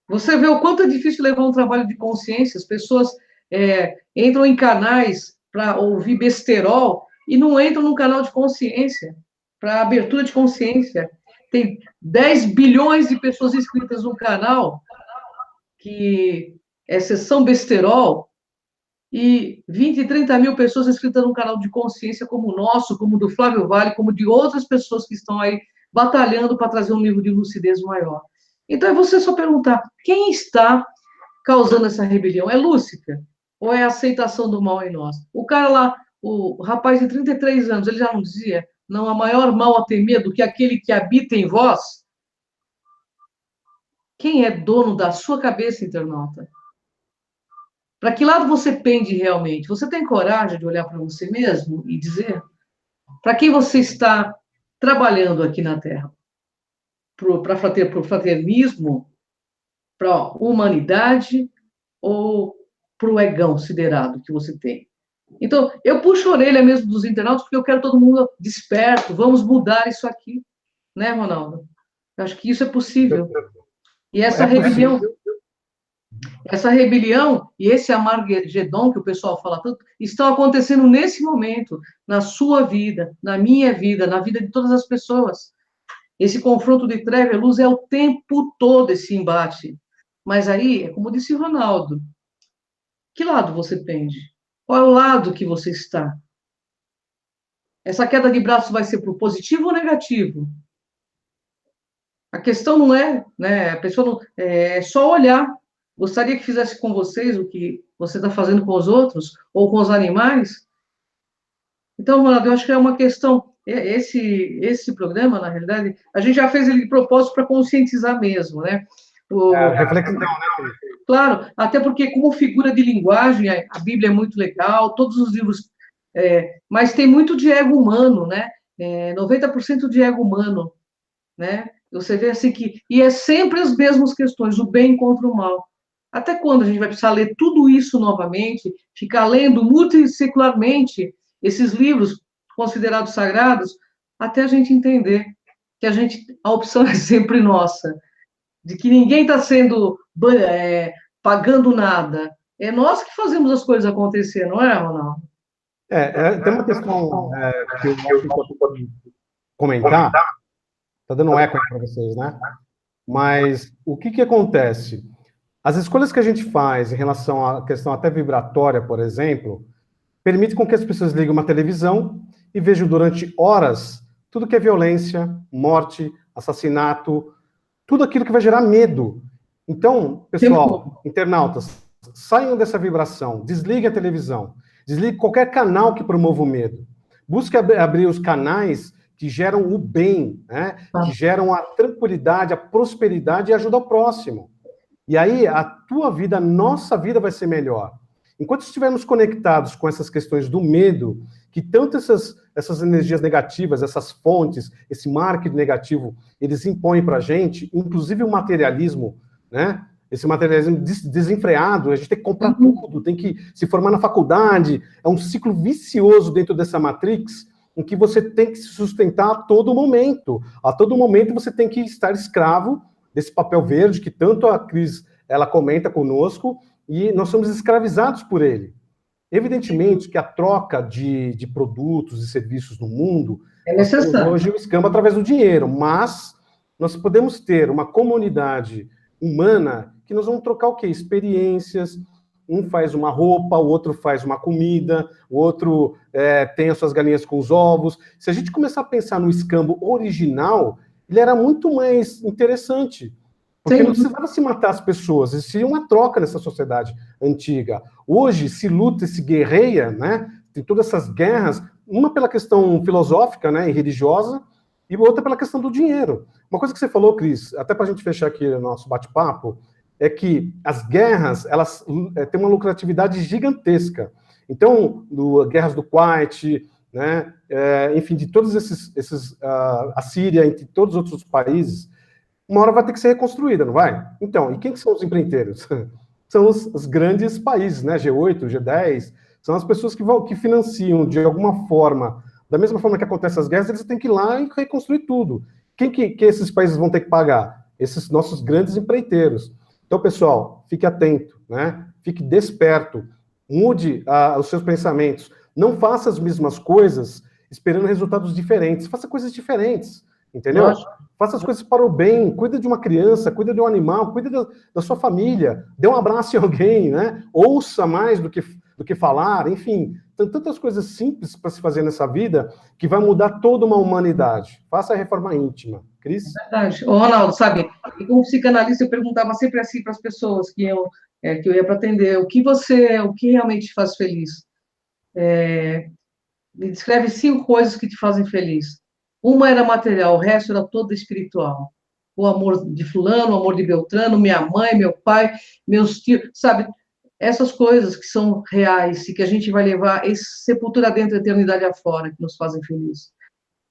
Você vê o quanto é difícil levar um trabalho de consciência, as pessoas entram em canais para ouvir besterol e não entram num canal de consciência, para abertura de consciência. Tem 10 bilhões de pessoas inscritas no canal, que é sessão besterol, e 20, 30 mil pessoas inscritas num canal de consciência como o nosso, como o do Flávio Vale, como de outras pessoas que estão aí batalhando para trazer um nível de lucidez maior. Então, é você só perguntar, quem está causando essa rebelião? É Lúcifer? Ou é a aceitação do mal em nós? O cara lá, o rapaz de 33 anos, ele já não dizia, não há maior mal a temer do que aquele que habita em vós? Quem é dono da sua cabeça, internauta? Para que lado você pende realmente? Você tem coragem de olhar para você mesmo e dizer para quem você está trabalhando aqui na Terra? Para o fraternismo, para a humanidade ou para o egão siderado que você tem? Então, eu puxo a orelha mesmo dos internautas porque eu quero todo mundo desperto, vamos mudar isso aqui, né, Ronaldo? Eu acho que isso é possível. E essa rebelião... Essa rebelião e esse Armagedon que o pessoal fala tanto, estão acontecendo nesse momento, na sua vida, na minha vida, na vida de todas as pessoas. Esse confronto de treva e luz é o tempo todo esse embate. Mas aí, como disse o Ronaldo, que lado você pende? Qual é o lado que você está? Essa queda de braço vai ser para o positivo ou negativo? A questão não é, né? A pessoa não, é só olhar. Gostaria que fizesse com vocês o que você está fazendo com os outros, ou com os animais? Então, Ronaldo, eu acho que é uma questão... Esse programa, na realidade, a gente já fez ele de propósito para conscientizar mesmo, né? Reflexão, né? Claro, até porque como figura de linguagem, a Bíblia é muito legal, todos os livros... mas tem muito de ego humano, né? 90% de ego humano, né? Você vê assim que... E é sempre as mesmas questões, o bem contra o mal. Até quando a gente vai precisar ler tudo isso novamente, ficar lendo multissecularmente esses livros considerados sagrados, até a gente entender que a opção é sempre nossa, de que ninguém está pagando nada. É nós que fazemos as coisas acontecer, não é, Ronaldo? Tem uma questão que eu acho importante comentar, está dando um eco aí para vocês, né? Mas o que acontece? As escolhas que a gente faz em relação à questão até vibratória, por exemplo, permite com que as pessoas liguem uma televisão e vejam durante horas tudo que é violência, morte, assassinato, tudo aquilo que vai gerar medo. Então, pessoal, internautas, saiam dessa vibração, desliguem a televisão, desligue qualquer canal que promova o medo. Busque abrir os canais que geram o bem, né? Que geram a tranquilidade, a prosperidade e ajuda ao próximo. E aí a tua vida, a nossa vida vai ser melhor. Enquanto estivermos conectados com essas questões do medo, que tanto essas energias negativas, essas fontes, esse marketing negativo, eles impõem para a gente, inclusive o materialismo, né? Esse materialismo desenfreado, a gente tem que comprar tudo, tem que se formar na faculdade, é um ciclo vicioso dentro dessa matrix, em que você tem que se sustentar a todo momento. A todo momento você tem que estar escravo desse papel verde, que tanto a Cris, ela comenta conosco, e nós somos escravizados por ele. Evidentemente que a troca de produtos e serviços no mundo, é necessário. Hoje o escambo através do dinheiro, mas nós podemos ter uma comunidade humana que nós vamos trocar o quê? Experiências. Um faz uma roupa, o outro faz uma comida, o outro tem as suas galinhas com os ovos. Se a gente começar a pensar no escambo original, ele era muito mais interessante. Porque Sim. não precisava se matar as pessoas, existia uma troca nessa sociedade antiga. Hoje se luta e se guerreia, né? Tem todas essas guerras, uma pela questão filosófica, né, e religiosa, e outra pela questão do dinheiro. Uma coisa que você falou, Cris, até para a gente fechar aqui o nosso bate-papo, é que as guerras, elas têm uma lucratividade gigantesca. Então, guerras do Kuwait, né, enfim, de todos a Síria, entre todos os outros países, uma hora vai ter que ser reconstruída, não vai? Então, e quem que são os empreiteiros? São os grandes países, né, G8, G10, são as pessoas que financiam de alguma forma, da mesma forma que acontecem as guerras, eles têm que ir lá e reconstruir tudo. Quem que esses países vão ter que pagar? Esses nossos grandes empreiteiros. Então, pessoal, fique atento, né? Fique desperto, mude os seus pensamentos, não faça as mesmas coisas esperando resultados diferentes, faça coisas diferentes, entendeu? Faça as coisas para o bem, cuida de uma criança, cuida de um animal, cuida da sua família, dê um abraço em alguém, né? Ouça mais do que falar, enfim, tem tantas coisas simples para se fazer nessa vida que vai mudar toda uma humanidade. Faça a reforma íntima. Cris? É verdade. Ô, Ronaldo, sabe, e como psicanalista eu perguntava sempre assim para as pessoas que eu ia para atender, o que realmente te faz feliz? Me descreve 5 coisas que te fazem feliz. Uma era material, o resto era todo espiritual. O amor de fulano, o amor de Beltrano, minha mãe, meu pai, meus tios, sabe? Essas coisas que são reais e que a gente vai levar sepultura dentro, eternidade afora, que nos fazem felizes,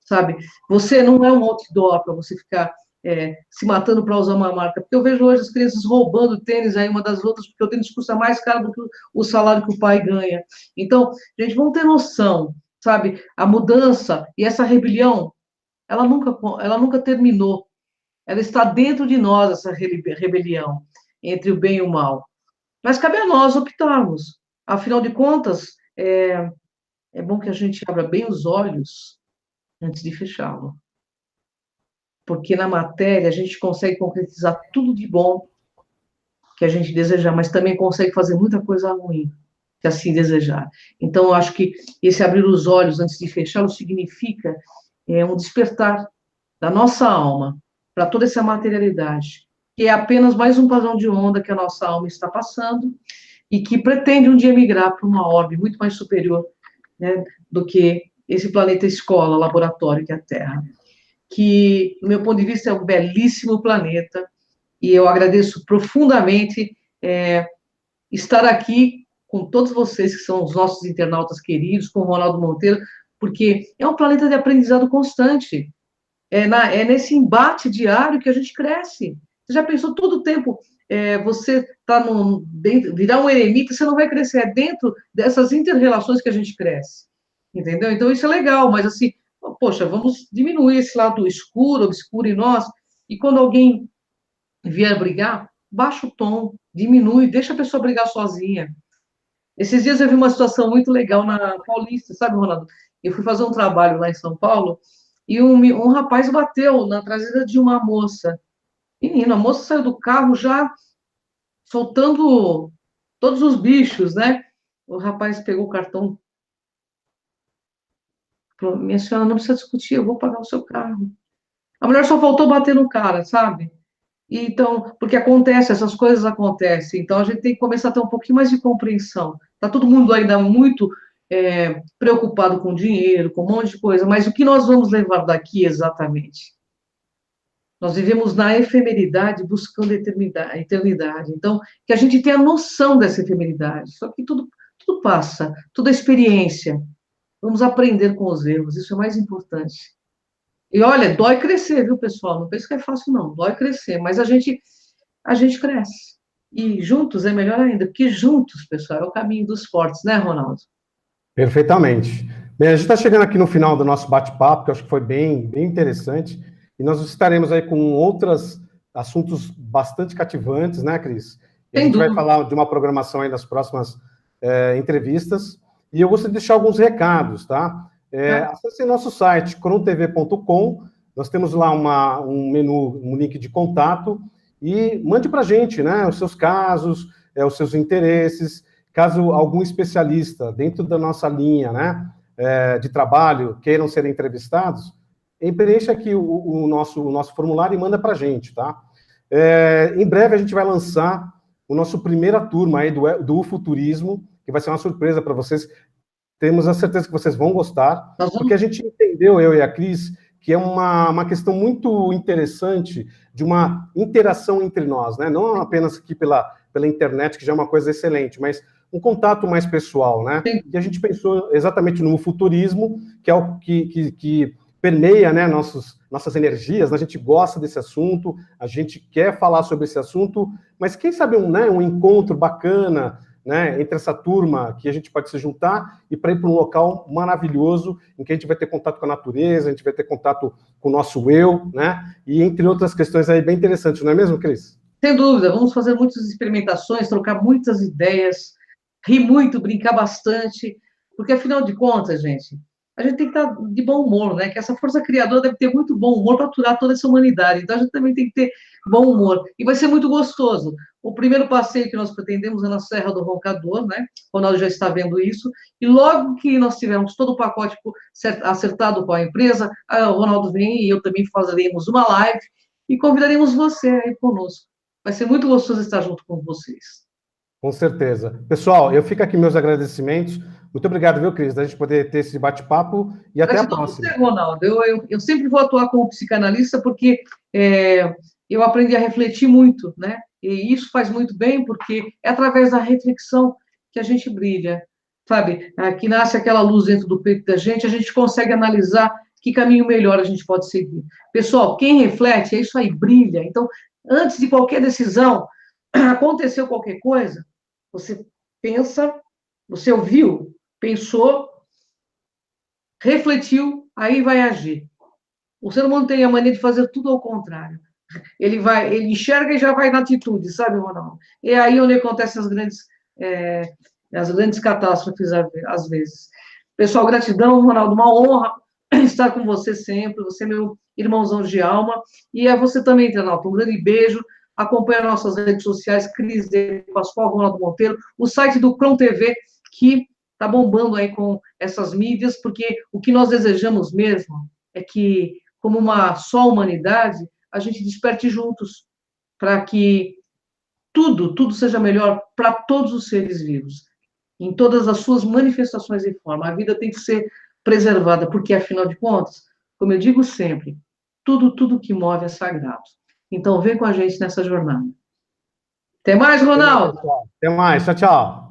sabe? Você não é um outdoor para você ficar se matando para usar uma marca, porque eu vejo hoje as crianças roubando tênis aí uma das outras, porque o tênis custa mais caro do que o salário que o pai ganha. Então, gente, vamos ter noção, sabe? A mudança e essa rebelião, ela nunca terminou. Ela está dentro de nós, essa rebelião entre o bem e o mal. Mas cabe a nós optarmos. Afinal de contas, é bom que a gente abra bem os olhos antes de fechá-lo. Porque na matéria a gente consegue concretizar tudo de bom que a gente desejar, mas também consegue fazer muita coisa ruim, se assim desejar. Então, eu acho que esse abrir os olhos antes de fechá-lo significa um despertar da nossa alma para toda essa materialidade, que é apenas mais um padrão de onda que a nossa alma está passando e que pretende um dia migrar para uma orbe muito mais superior, né, do que esse planeta escola, laboratório que é a Terra. Que, do meu ponto de vista, é um belíssimo planeta, e eu agradeço profundamente estar aqui com todos vocês, que são os nossos internautas queridos, com o Ronaldo Monteiro, porque é um planeta de aprendizado constante. É nesse embate diário que a gente cresce. Você já pensou todo o tempo, você está virar um eremita, você não vai crescer, é dentro dessas inter-relações que a gente cresce, entendeu? Então, isso é legal, mas assim, poxa, vamos diminuir esse lado escuro, obscuro em nós, e quando alguém vier brigar, baixa o tom, diminui, deixa a pessoa brigar sozinha. Esses dias eu vi uma situação muito legal na Paulista, sabe, Ronaldo? Eu fui fazer um trabalho lá em São Paulo, e um rapaz bateu na traseira de uma moça. Menina, a moça saiu do carro já soltando todos os bichos, né? O rapaz pegou o cartão, falou, minha senhora, não precisa discutir, eu vou pagar o seu carro. A mulher só faltou bater no cara, sabe? Então, porque acontece, essas coisas acontecem, então a gente tem que começar a ter um pouquinho mais de compreensão. Está todo mundo ainda muito preocupado com dinheiro, com um monte de coisa, mas o que nós vamos levar daqui exatamente? Nós vivemos na efemeridade buscando a eternidade. Então, que a gente tenha noção dessa efemeridade. Só que tudo passa, tudo é experiência. Vamos aprender com os erros, isso é mais importante. E olha, dói crescer, viu, pessoal? Não pense que é fácil, não. Dói crescer, mas a gente cresce. E juntos é melhor ainda, porque juntos, pessoal, é o caminho dos fortes, né, Ronaldo? Perfeitamente. Bem, a gente está chegando aqui no final do nosso bate-papo, que eu acho que foi bem interessante, e nós estaremos aí com outros assuntos bastante cativantes, né, Cris? E a gente vai falar de uma programação aí nas próximas entrevistas, e eu gostaria de deixar alguns recados, tá? Acesse nosso site, crontv.com, nós temos lá um menu, um link de contato, e mande para a gente, né, os seus casos, os seus interesses, caso algum especialista dentro da nossa linha, né, de trabalho queiram ser entrevistados, preencha aqui o nosso formulário e manda para a gente, tá? Em breve a gente vai lançar o nosso primeira turma aí do Ufuturismo, que vai ser uma surpresa para vocês. Temos a certeza que vocês vão gostar, porque a gente entendeu, eu e a Cris, que é uma questão muito interessante de uma interação entre nós, né? Não apenas aqui pela internet, que já é uma coisa excelente, mas um contato mais pessoal, né? E a gente pensou exatamente no futurismo, que é o que permeia, né, nossas energias, né? A gente gosta desse assunto, a gente quer falar sobre esse assunto, mas quem sabe um encontro bacana, né, entre essa turma que a gente pode se juntar e para ir para um local maravilhoso em que a gente vai ter contato com a natureza, a gente vai ter contato com o nosso eu, né, e entre outras questões aí bem interessantes, não é mesmo, Cris? Sem dúvida, vamos fazer muitas experimentações, trocar muitas ideias, rir muito, brincar bastante, porque afinal de contas, gente, a gente tem que estar de bom humor, né? Que essa força criadora deve ter muito bom humor para aturar toda essa humanidade. Então a gente também tem que ter bom humor. E vai ser muito gostoso. O primeiro passeio que nós pretendemos é na Serra do Roncador, né? O Ronaldo já está vendo isso. E logo que nós tivermos todo o pacote acertado com a empresa, o Ronaldo vem e eu também faremos uma live e convidaremos você aí conosco. Vai ser muito gostoso estar junto com vocês. Com certeza. Pessoal, eu fico aqui meus agradecimentos. Muito obrigado, viu, Cris, da gente poder ter esse bate-papo e até a próxima. Você, Ronaldo. Eu sempre vou atuar como psicanalista porque eu aprendi a refletir muito, né? E isso faz muito bem porque é através da reflexão que a gente brilha, sabe? Que nasce aquela luz dentro do peito da gente, a gente consegue analisar que caminho melhor a gente pode seguir. Pessoal, quem reflete, é isso aí, brilha. Então, antes de qualquer decisão, aconteceu qualquer coisa, você pensa, você ouviu, pensou, refletiu, aí vai agir. O ser humano tem a mania de fazer tudo ao contrário. Ele enxerga e já vai na atitude, sabe, Ronaldo? E é aí onde acontecem as grandes catástrofes, às vezes. Pessoal, gratidão, Ronaldo, uma honra estar com você sempre, você é meu irmãozão de alma, e a você também, internauta, um grande beijo. Acompanhe nossas redes sociais, Cris de Pascoal, Ronaldo Monteiro, o site do Cron TV, que está bombando aí com essas mídias, porque o que nós desejamos mesmo é que, como uma só humanidade, a gente desperte juntos, para que tudo seja melhor para todos os seres vivos, em todas as suas manifestações e formas. A vida tem que ser preservada, porque, afinal de contas, como eu digo sempre, tudo que move é sagrado. Então, vem com a gente nessa jornada. Até mais, Ronaldo! Até mais, tchau, tchau.